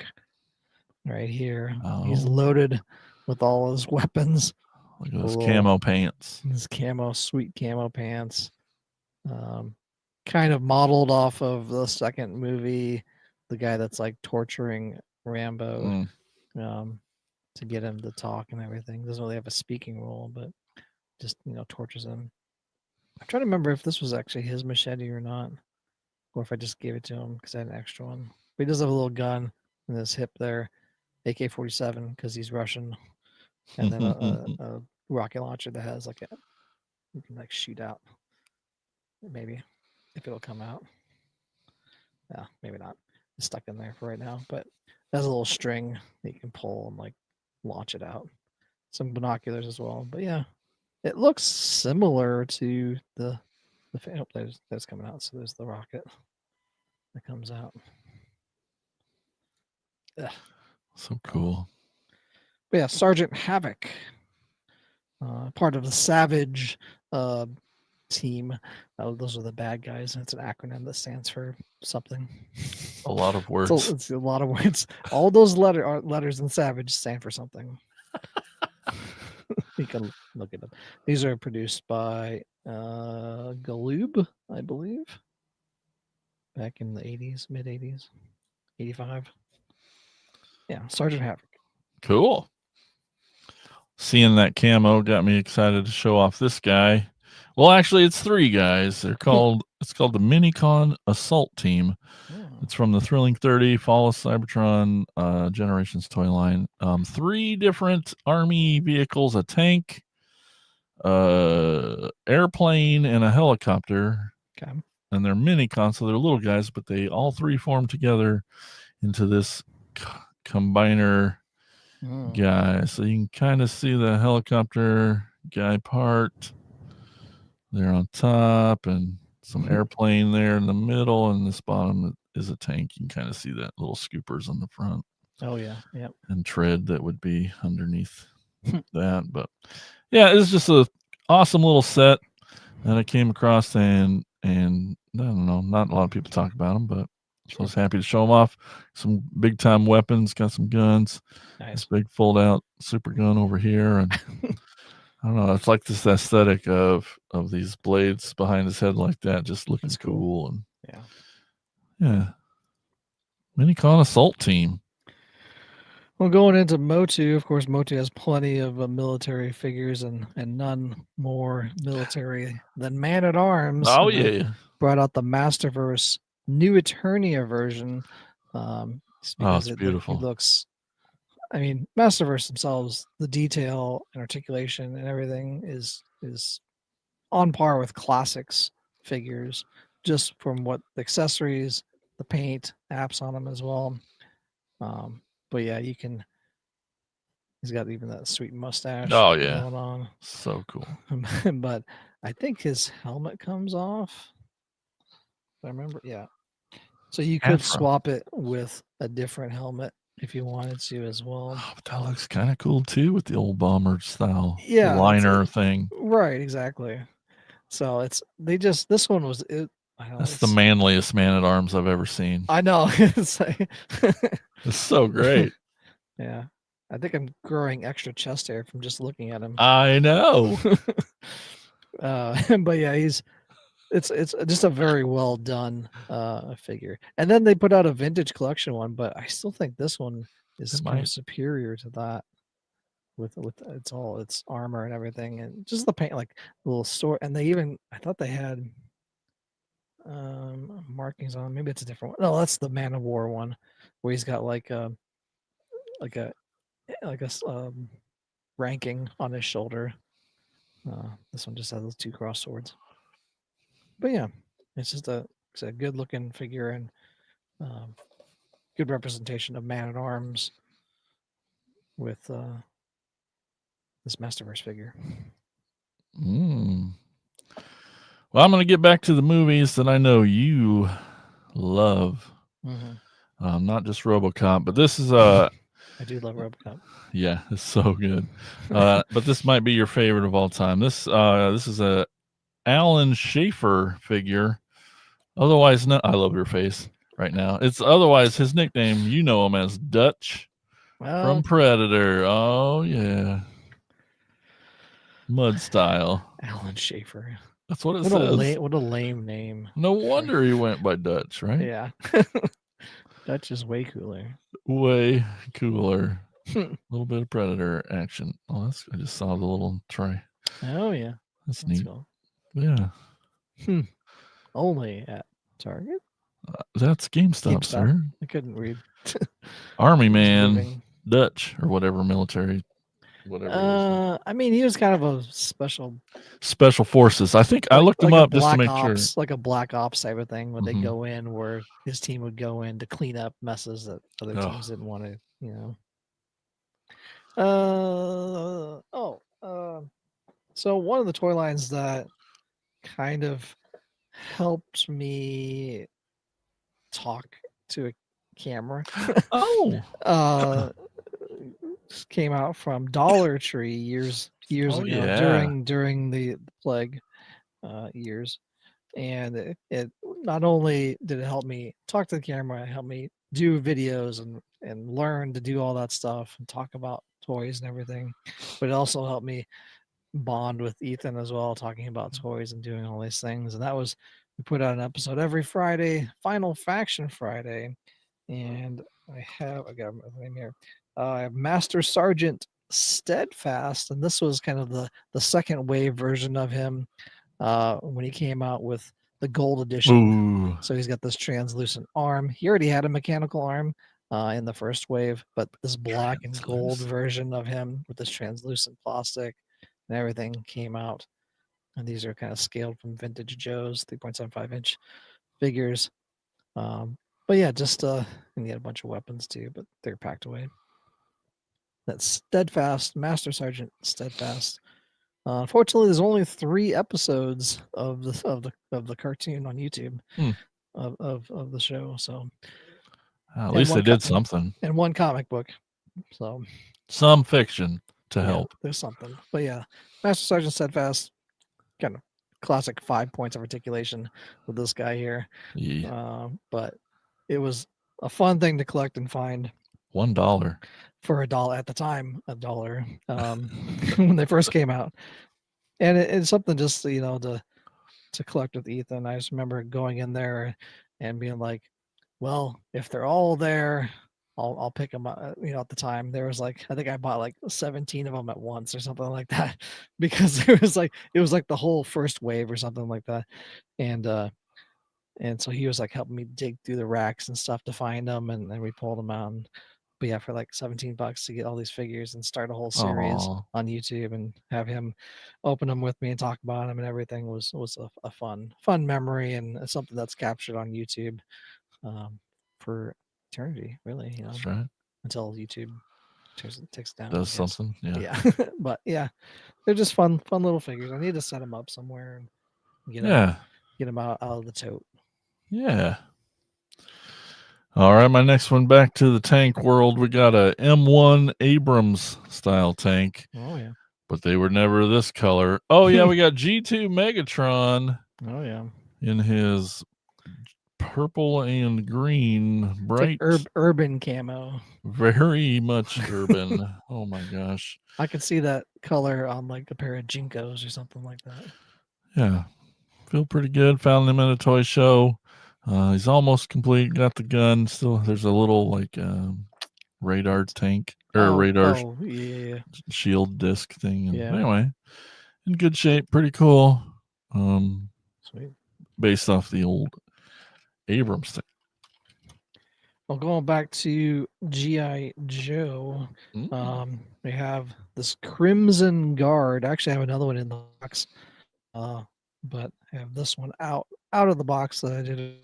right here. Oh. He's loaded with all his weapons. Look at those camo pants. His sweet camo pants. Kind of modeled off of the second movie, the guy that's like torturing Rambo to get him to talk and everything. Doesn't really have a speaking role, but just tortures him. I'm trying to remember if this was actually his machete or not, or if I just gave it to him because I had an extra one. But he does have a little gun in his hip there, AK-47, because he's Russian, and then a rocket launcher that has you can shoot out. Maybe if it'll come out. Yeah, maybe not. It's stuck in there for right now, but it has a little string that you can pull and launch it out. Some binoculars as well, but yeah, it looks similar to the fan. Oh, there's coming out. So there's the rocket that comes out. Ugh. So cool. But yeah, Sergeant Havoc, part of the Savage team. Those are the bad guys, and it's an acronym that stands for something. A lot of words. It's a lot of words. All those letters in Savage stand for something. You can look it up. These are produced by Galoob, I believe, back in the 80s, mid 80s, 85. Yeah, Sergeant Havoc. Cool. Seeing that camo got me excited to show off this guy. Well, actually, it's three guys. It's called the Minicon Assault Team. It's from the Thrilling 30 Fall of Cybertron Generations toy line. 3 different Army vehicles: a tank, airplane, and a helicopter. Okay. and they're mini cons, so they're little guys, but they all three form together into this combiner guy. So you can kind of see the helicopter guy part there on top, and some airplane there in the middle, and this bottom is a tank. You can kind of see that little scoopers on the front. Oh yeah, yep. And tread that would be underneath that. But yeah, it's just a awesome little set that I came across, and I don't know, not a lot of people talk about them, but so I was happy to show them off. Some big time weapons, got some guns. Nice. This big fold out super gun over here, and I don't know, it's like this aesthetic of these blades behind his head like that, just looking cool. And yeah, Minicon Assault Team. Well, going into Motu, of course, Motu has plenty of military figures, and none more military than Man at Arms. Oh yeah, brought out the Masterverse New Eternia version. It's beautiful. It looks. I mean, Masterverse themselves, the detail and articulation and everything is on par with classics figures, just from what the accessories, the paint, apps on them as well. But yeah, you can. He's got even that sweet mustache. Oh yeah, going on. So cool. But I think his helmet comes off. I remember, yeah. So you could swap it with a different helmet if you wanted to as well. Oh, but that looks kind of cool too, with the old bomber style liner thing. Right, exactly. So this one was it. That's the manliest Man at Arms I've ever seen. I know. It's so great. Yeah. I think I'm growing extra chest hair from just looking at him. I know. But yeah, it's just a very well done figure. And then they put out a vintage collection one, but I still think this one is kind of superior to that. With its armor and everything, and just the paint, like a little store. And I thought they had markings on. Maybe it's a different one. No, that's the Man of War one, where he's got like a ranking on his shoulder. This one just has those two cross swords. But yeah, it's just a good looking figure, and good representation of Man at Arms with this Masterverse figure. Well, I'm going to get back to the movies that I know you love. Not just RoboCop, but this is I do love RoboCop. Yeah, it's so good. But this might be your favorite of all time. This is a Alan Schaefer figure. Otherwise, I love your face right now. It's otherwise his nickname. You know him as Dutch from Predator. Oh yeah. Mud style. Alan Schaefer. That's what it says. What a lame name. No wonder he went by Dutch, right? Yeah. Dutch is way cooler. Way cooler. A little bit of Predator action. Oh, I just saw the little tray. Oh yeah. That's neat. Cool. Yeah. Only at Target? That's GameStop, sir. I couldn't read. Army man, Dutch, or whatever military. Whatever. I mean, he was kind of a special forces. I think I looked him up just to make sure. Like a black ops type of thing, where they go in, where his team would go in to clean up messes that other teams didn't want to, So one of the toy lines that kind of helped me talk to a camera. Came out from Dollar Tree years ago during the plague years, and it not only did it help me talk to the camera, it helped me do videos and learn to do all that stuff and talk about toys and everything, but it also helped me bond with Ethan as well, talking about toys and doing all these things. And we put out an episode every Friday, Final Faction Friday, and I got my name here. I have Master Sergeant Steadfast, and this was kind of the second wave version of him when he came out with the gold edition. Ooh. So he's got this translucent arm. He already had a mechanical arm in the first wave, but this black and gold version of him with this translucent plastic and everything came out. And these are kind of scaled from vintage Joe's 3.75-inch figures. But yeah, just and he had a bunch of weapons too, but they're packed away. That's Steadfast, Master Sergeant Steadfast. Unfortunately, there's only 3 episodes of the cartoon on YouTube of the show. So at least they did something. And 1 comic book. So some fiction to help. There's something. But yeah, Master Sergeant Steadfast, kind of classic 5 points of articulation with this guy here. Yeah. But it was a fun thing to collect and find. $1 for $1 at the time, $1 when they first came out, and it's something just to collect with Ethan. I just remember going in there and being like, well, if they're all there, I'll pick them up. At the time there was like, I think I bought like 17 of them at once or something like that, because it was like the whole first wave or something like that, and so he was like helping me dig through the racks and stuff to find them, and then we pulled them out. But yeah, for like $17 to get all these figures and start a whole series on YouTube and have him open them with me and talk about them and everything was a fun memory, and something that's captured on YouTube for eternity, really. That's right. Until YouTube takes down. Does something, yeah. But yeah, they're just fun little figures. I need to set them up somewhere and get them out of the tote. Yeah. All right, my next one, back to the tank world. We got a M1 Abrams style tank. Oh yeah. But they were never this color. Oh yeah, we got G2 Megatron. Oh yeah. In his purple and green, bright urban camo. Very much urban. Oh my gosh. I could see that color on like a pair of Jinkos or something like that. Yeah. Feel pretty good. Found him at a toy show. He's almost complete. Got the gun. Still, there's a little like radar tank or radar shield disc thing. And anyway, in good shape. Pretty cool. Sweet. Based off the old Abrams thing. Well, going back to G.I. Joe, we have this Crimson Guard. Actually, I have another one in the box, but I have this one out of the box that I did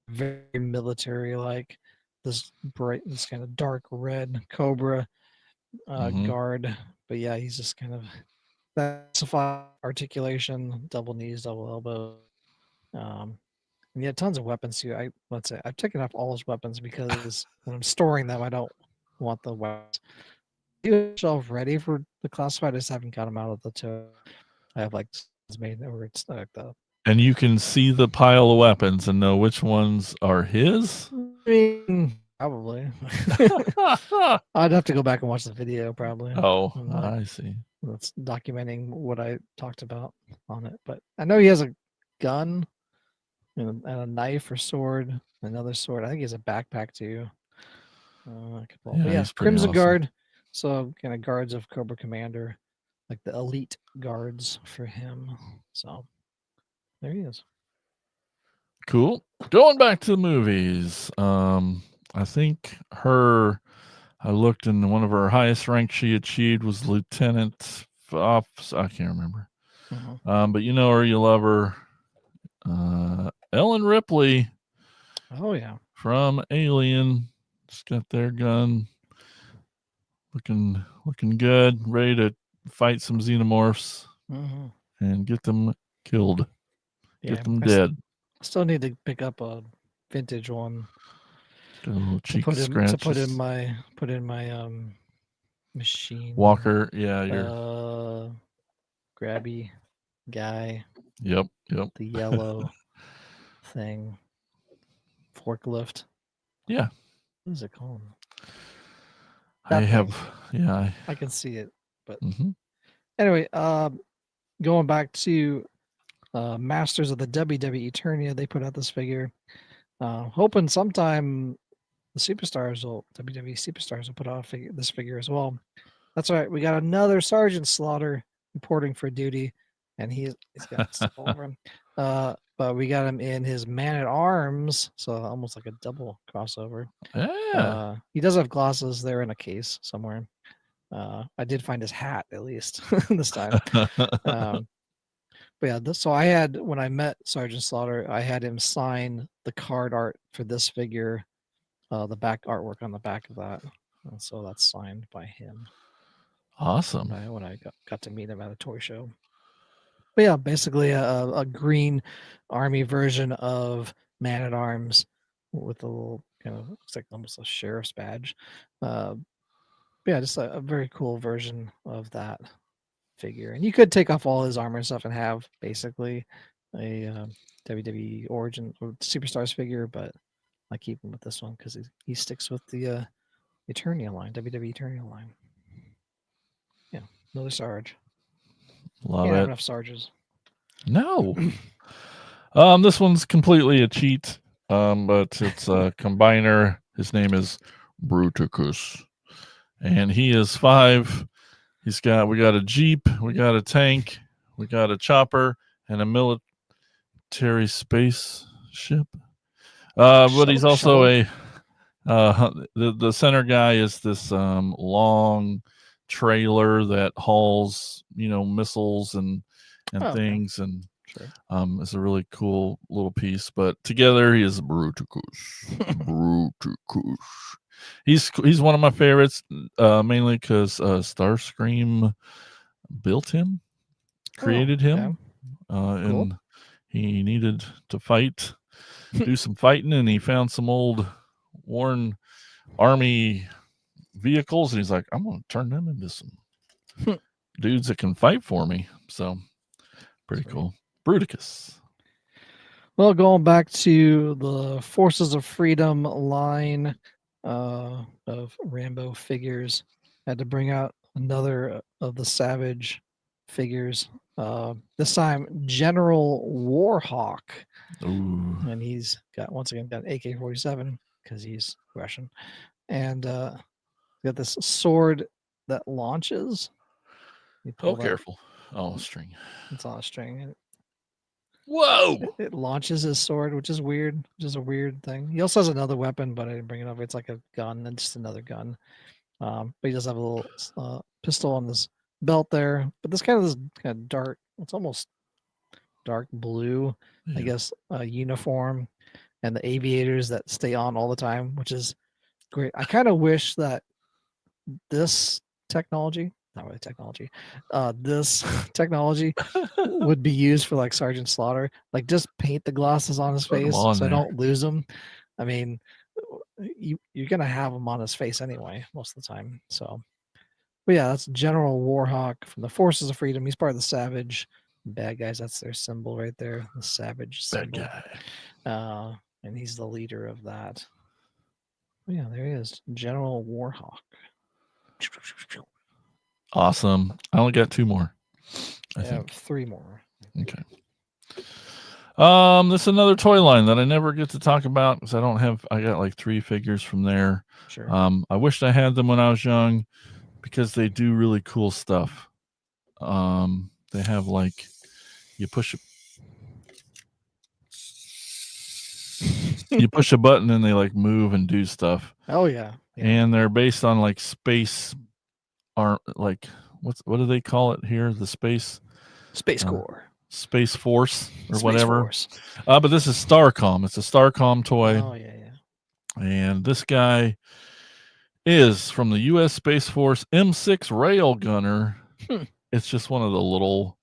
very military-like. This kind of dark red Cobra guard. But yeah, he's just kind of specified articulation, double knees, double elbow. And yeah, tons of weapons too. I've taken off all his weapons because when I'm storing them, I don't want the weapons. You have a shelf ready for the classified. I just haven't got them out of the tote. I have like made where it's like the. And you can see the pile of weapons and know which ones are his. I mean, probably. I'd have to go back and watch the video probably. Oh, I see. That's documenting what I talked about on it. But I know he has a gun and a knife or sword, another sword. I think he has a backpack too. Crimson awesome. Guard. So kind of guards of Cobra Commander, like the elite guards for him. So there he is. Cool. Going back to the movies. I think I looked, in one of her highest ranks she achieved was Lieutenant Officer. I can't remember. But you know her, you love her. Ellen Ripley. Oh yeah. From Alien. Just got their gun. Looking good. Ready to fight some xenomorphs and get them killed. Get them dead. I still need to pick up a vintage one. To put in my machine. Walker, yeah, grabby guy. Yep. The yellow thing. Forklift. Yeah. What is it called? I can see it, but anyway, going back to Masters of the WWE Eternia, they put out this figure. Hoping sometime the WWE Superstars will put out this figure as well. That's right. We got another Sergeant Slaughter reporting for duty, and he's got stuff over him. But we got him in his Man-at-Arms, so almost like a double crossover. Yeah. He does have glasses there in a case somewhere. I did find his hat at least this time. But yeah, so I had, when I met Sergeant Slaughter, I had him sign the card art for this figure, the back artwork on the back of that. And so that's signed by him. Awesome. When I got to meet him at a toy show. But yeah, basically a green army version of Man at Arms with a little kind of, looks like almost a sheriff's badge. Yeah, just a very cool version of that figure. And you could take off all his armor and stuff and have basically a WWE Origin or Superstars figure, but I keep him with this one because he sticks with the Eternia line, WWE Eternia line. Yeah, another Sarge. Love Can't it. have enough Sarges. No. This one's completely a cheat, but it's a combiner. His name is Bruticus, and he is 5. We got a Jeep, we got a tank, we got a chopper, and a military spaceship. But he's also the center guy is this long trailer that hauls, missiles and things, and sure. It's a really cool little piece. But together he is Bruticus. Bruticus. He's one of my favorites, mainly because Starscream built him, created him, and he needed to fight, do some fighting, and he found some old worn army vehicles, and he's like, I'm going to turn them into some dudes that can fight for me. So pretty cool. Bruticus. Well, going back to the Forces of Freedom line of Rambo figures, I had to bring out another of the Savage figures. This time, General Warhawk. Ooh. And he's got, once again, got an AK-47 because he's Russian. And got this sword that launches. Oh, careful. Oh, string. It's on a string. Whoa! It launches his sword, which is weird. Which is a weird thing. He also has another weapon, but I didn't bring it over. It's like a gun and just another gun. But he does have a little pistol on this belt there. But this kind of dark, it's almost dark blue, I guess, uniform, and the aviators that stay on all the time, which is great. I kind of wish that this technology, not really technology, this technology would be used for like Sergeant Slaughter. Like just paint the glasses on his face so I don't lose them. I mean, you're gonna have them on his face anyway most of the time. So, but yeah, that's General Warhawk from the Forces of Freedom. He's part of the Savage bad guys. That's their symbol right there, the Savage symbol. Bad guy. And he's the leader of that. But yeah, there he is, General Warhawk. Awesome. I only got 2 more. I have 3 more. Okay. This is another toy line that I never get to talk about because I got like 3 figures from there. Sure. I wished I had them when I was young because they do really cool stuff. They have like, you push a button and they like move and do stuff. Oh yeah. And they're based on like space like what do they call it here? The Space Corps. Space Force or Space whatever. Force. But this is Starcom. It's a Starcom toy. Oh yeah. And this guy is from the U.S. Space Force M6 railgunner. It's just one of the little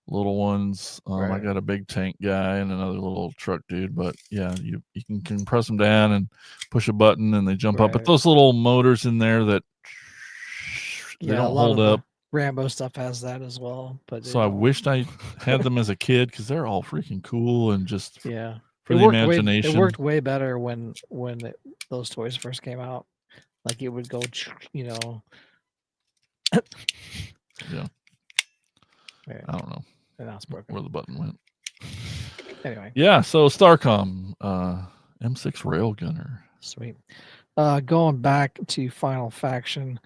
ones. Right. I got a big tank guy and another little truck dude, but yeah, you can press them down and push a button and they jump up. But those little motors in there that they don't hold up. Rambo stuff has that as well. But so I wished I had them as a kid because they're all freaking cool and just for the imagination. It worked way better when those toys first came out. Like it would go, Yeah. I don't know where the button went. Anyway. Yeah, so Starcom, M6 railgunner. Sweet. Going back to Final Faction,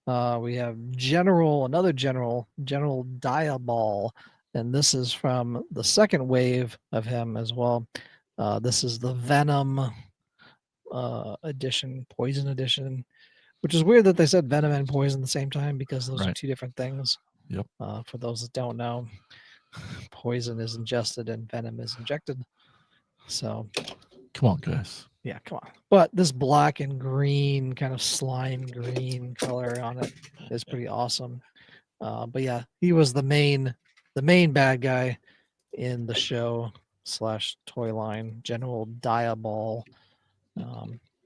we have another General Diabol, and this is from the second wave of him as well. This is the Venom edition, Poison edition. which is weird that they said venom and poison at the same time because those are Right. two different things. Yep. For those that don't know, poison is ingested and venom is injected. So, come on, guys. Yeah, come on. But this black and green kind of slime green color on it is pretty awesome. But yeah, he was the main bad guy in the show / toy line, General Diabol.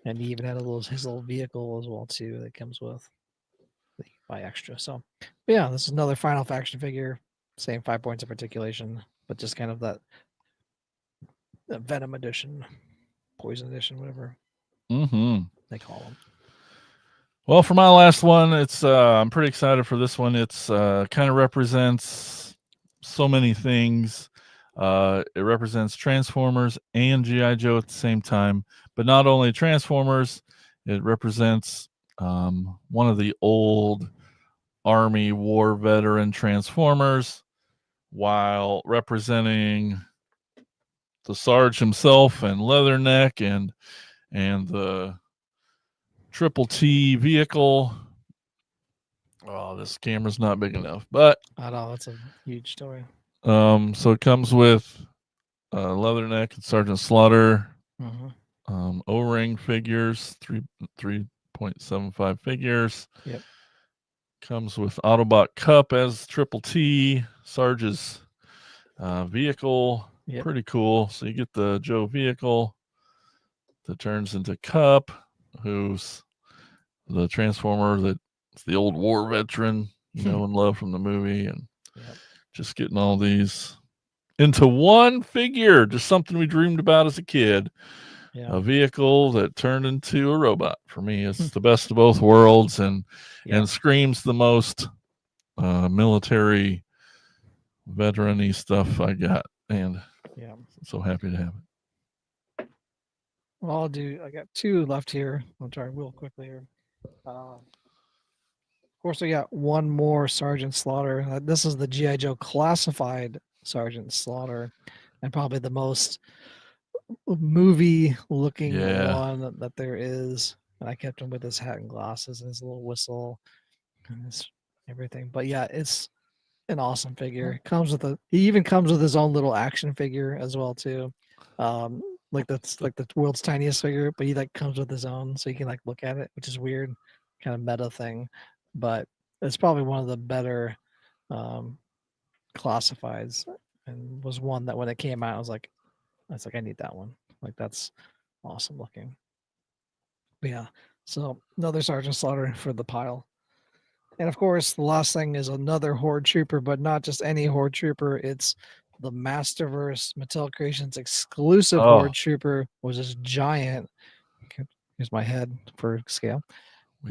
And he even had his little vehicle as well too that comes with that you buy extra. So, but yeah, this is another Final Faction figure, same 5 points of articulation, but just kind of that Venom edition, Poison edition, whatever they call them. Well, for my last one, it's I'm pretty excited for this one. It's kind of represents so many things. It represents Transformers and G.I. Joe at the same time, but not only Transformers, it represents one of the old Army war veteran Transformers, while representing the Sarge himself and Leatherneck and the Triple T vehicle. Oh, this camera's not big enough, but I know that's a huge story. So it comes with Leatherneck and Sergeant Slaughter, O-ring figures, 3.75 figures. Yep. Comes with Autobot Cup as Triple T, Sarge's vehicle. Yep. Pretty cool. So you get the Joe vehicle that turns into Cup, who's the Transformer that's the old war veteran, you know, and love from the movie, and just getting all these into one figure, just something we dreamed about as a kid. A vehicle that turned into a robot. For me, it's the best of both worlds, and screams the most military veteran-y stuff I got, and I'm so happy to have it. Well, I got 2 left here. I'll try real quickly here. Of course, I got one more Sergeant Slaughter. This is the G.I. Joe classified Sergeant Slaughter, and probably the most movie-looking one that there is. And I kept him with his hat and glasses and his little whistle and his everything. But yeah, it's an awesome figure. He even comes with his own little action figure as well too. That's like the world's tiniest figure, but he like comes with his own, so you can like look at it, which is weird, kind of meta thing. But it's probably one of the better classifieds, and was one that when it came out, I was like, I need that one. Like, that's awesome looking. But yeah, so another Sergeant Slaughter for the pile. And of course, the last thing is another Horde Trooper, but not just any Horde Trooper. It's the Masterverse Mattel Creations exclusive Horde Trooper, was this giant. Here's my head for scale.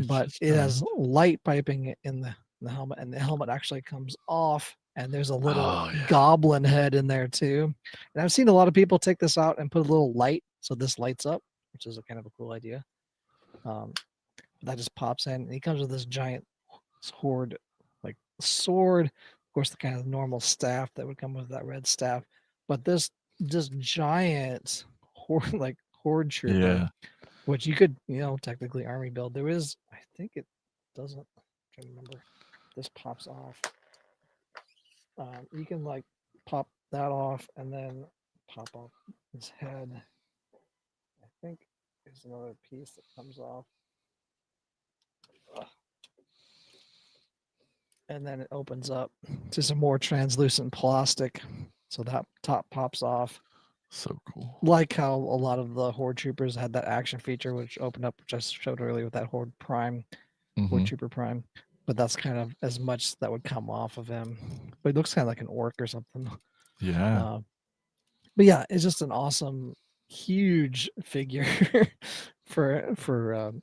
But it has light piping in the helmet, and the helmet actually comes off, and there's a little goblin head in there too. And I've seen a lot of people take this out and put a little light, so this lights up, which is a kind of a cool idea. That just pops in, and he comes with this giant Horde like sword, of course the kind of normal staff that would come with that red staff, but this giant Horde Trooper, which you could technically army build. There is, I think it doesn't, I'm trying to remember, this pops off. You can like pop that off and then pop off his head. I think there's another piece that comes off. And then it opens up to some more translucent plastic, so that top pops off. So cool. Like how a lot of the Horde Troopers had that action feature, which opened up, which I showed earlier with that Horde Prime, Horde Trooper Prime. But that's kind of as much that would come off of him. But it looks kind of like an orc or something. Yeah. But yeah, it's just an awesome, huge figure for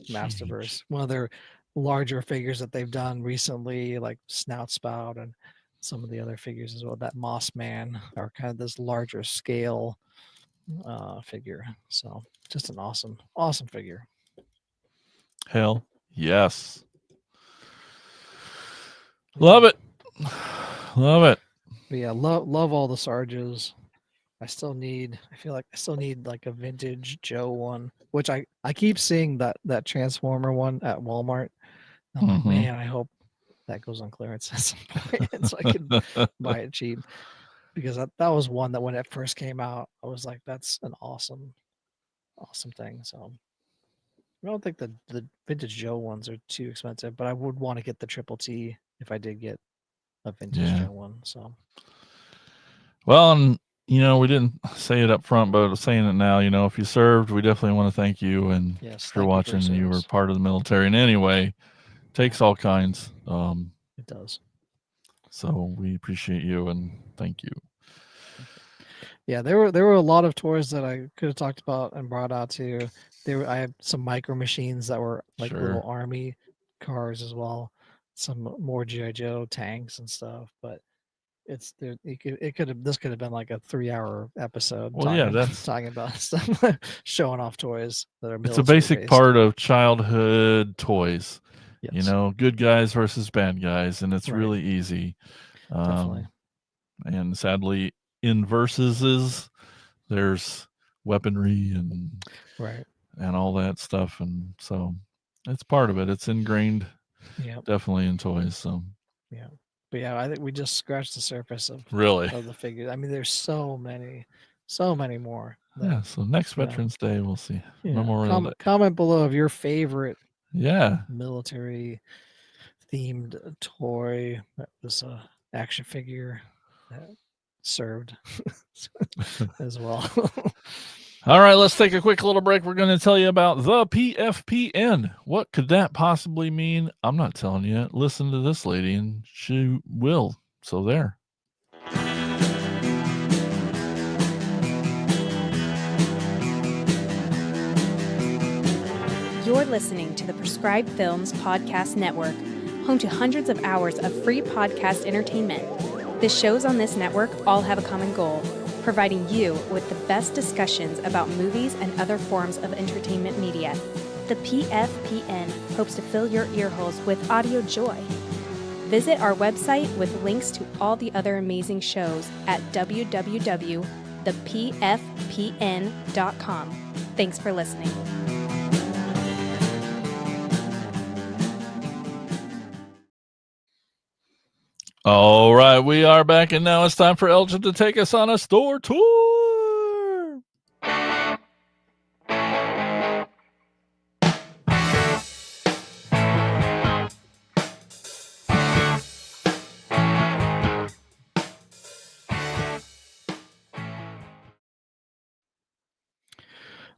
Masterverse. One of their larger figures that they've done recently, like Snout Spout and some of the other figures as well. That Moss Man are kind of this larger scale figure. So just an awesome figure. Hell yes. Love it. Love it. But yeah, love all the Sarges. I feel like I still need like a vintage Joe one, which I keep seeing that Transformer one at Walmart. I'm like, man, I hope that goes on clearance at some point so I can buy it cheap, because that was one that when it first came out, I was like, that's an awesome thing. So I don't think the vintage Joe ones are too expensive, but I would want to get the Triple T if I did get a vintage Joe one. So, well, and we didn't say it up front, but saying it now, if you served, we definitely want to thank you. And if you're watching and you were part of the military in any way, takes all kinds. It does. So we appreciate you and thank you. Yeah, there were a lot of toys that I could have talked about and brought out too. I have some micro machines that were like little army cars as well. Some more G.I. Joe tanks and stuff, but this could have been like a 3-hour episode. Well, that's talking about stuff, showing off toys that are. It's a basic part of childhood toys. Yes. Good guys versus bad guys, and it's really easy. Definitely. And sadly, in versuses, there's weaponry and all that stuff, and so it's part of it. It's ingrained, definitely in toys. So but I think we just scratched the surface of the figures. I mean, there's so many more. So next Veterans Day, we'll see. Memorial Day. Comment below of your favorite military themed toy that was a action figure that served as well. All right, let's take a quick little break. We're going to tell you about the PFPN. What could that possibly mean? I'm not telling you yet. Listen to this lady, and she will. So there. You're listening to the Prescribed Films Podcast Network, home to hundreds of hours of free podcast entertainment. The shows on this network all have a common goal: providing you with the best discussions about movies and other forms of entertainment media. The PFPN hopes to fill your earholes with audio joy. Visit our website with links to all the other amazing shows at www.thepfpn.com. Thanks for listening. All right, we are back, and now it's time for Elgin to take us on a store tour.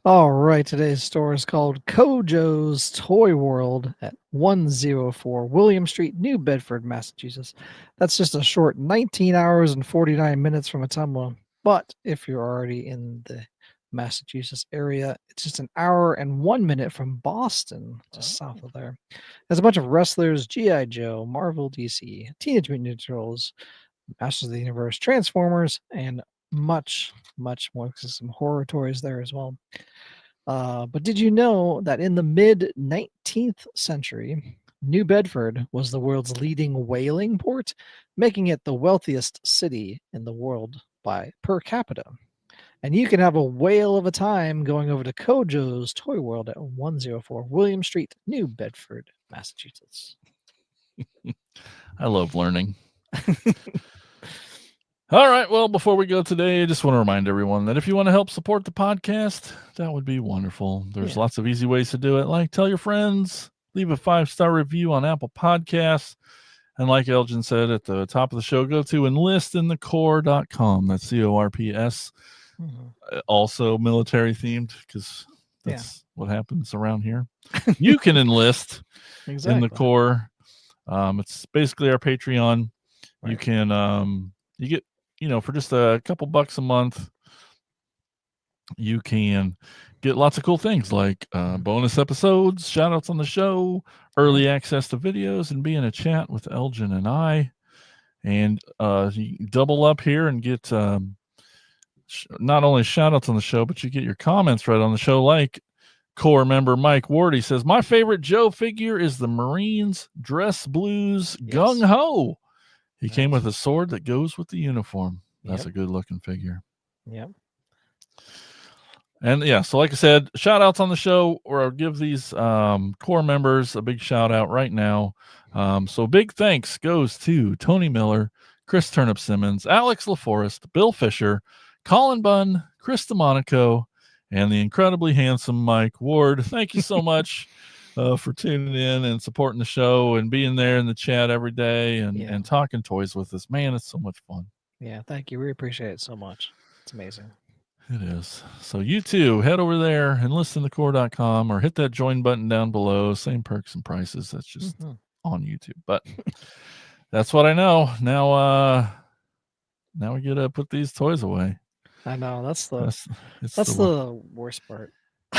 All right, today's store is called Cojo's Toy World at 104 William Street, New Bedford, Massachusetts. That's just a short 19 hours and 49 minutes from Ottumwa. But if you're already in the Massachusetts area, it's just an hour and 1 minute from Boston, just south of there. There's a bunch of wrestlers: G.I. Joe, Marvel, DC, Teenage Mutant Ninja Turtles, Masters of the Universe, Transformers, and much more. There's some horror toys there as well. But did you know that in the mid-19th century, New Bedford was the world's leading whaling port, making it the wealthiest city in the world by per capita? And you can have a whale of a time going over to Cojo's Toy World at 104 William Street, New Bedford, Massachusetts. I love learning. All right. Well, before we go today, I just want to remind everyone that if you want to help support the podcast, that would be wonderful. There's lots of easy ways to do it. Like, tell your friends, leave a 5-star review on Apple Podcasts. And like Elgin said at the top of the show, go to enlistinthecorps.com. That's CORPS. Also military themed, because that's what happens around here. You can enlist in the Corps. It's basically our Patreon. You can, you get, for just a couple bucks a month, you can get lots of cool things like bonus episodes, shout outs on the show, early access to videos, and be in a chat with Elgin and I. And you double up here and get not only shout outs on the show, but you get your comments right on the show. Like Corps member Mike Ward, he says, my favorite Joe figure is the Marines Dress Blues Gung Ho. He came with a sword that goes with the uniform. That's a good looking figure. Yep. And yeah, so like I said, shout outs on the show, or I'll give these core members a big shout out right now. So big thanks goes to Tony Miller, Chris Turnip Simmons, Alex LaForest, Bill Fisher, Colin Bunn, Chris DeMonico, and the incredibly handsome Mike Ward. Thank you so much for tuning in and supporting the show and being there in the chat every day and talking toys with us. Man, it's so much fun. Yeah, thank you. We appreciate it so much. It's amazing. It is. So you too, head over there and listen to core.com or hit that join button down below. Same perks and prices. That's just on YouTube. But that's what I know. Now we get to put these toys away. I know. That's the worst part.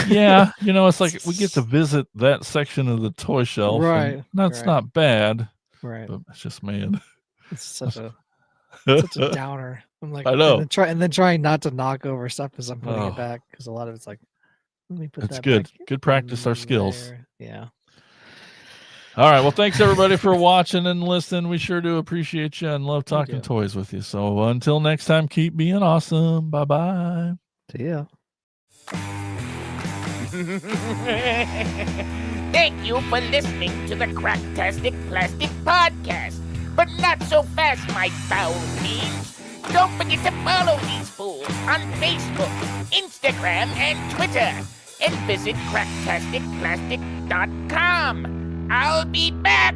Yeah. It's like we get to visit that section of the toy shelf. Right. That's not bad. Right. But it's just, man. It's such a downer. I'm like, I know. And then trying not to knock over stuff as I'm putting it back, because a lot of it's like, let me put that's that good. back Good practice our skills. there. Yeah. All right. Well, thanks everybody for watching and listening. We sure do appreciate you and love talking toys with you. So until next time, keep being awesome. Bye-bye. See ya. Thank you for listening to the Cracktastic Plastic Podcast. But not so fast, my foul fiends. Don't forget to follow these fools on Facebook, Instagram, and Twitter. And visit cracktasticplastic.com. I'll be back.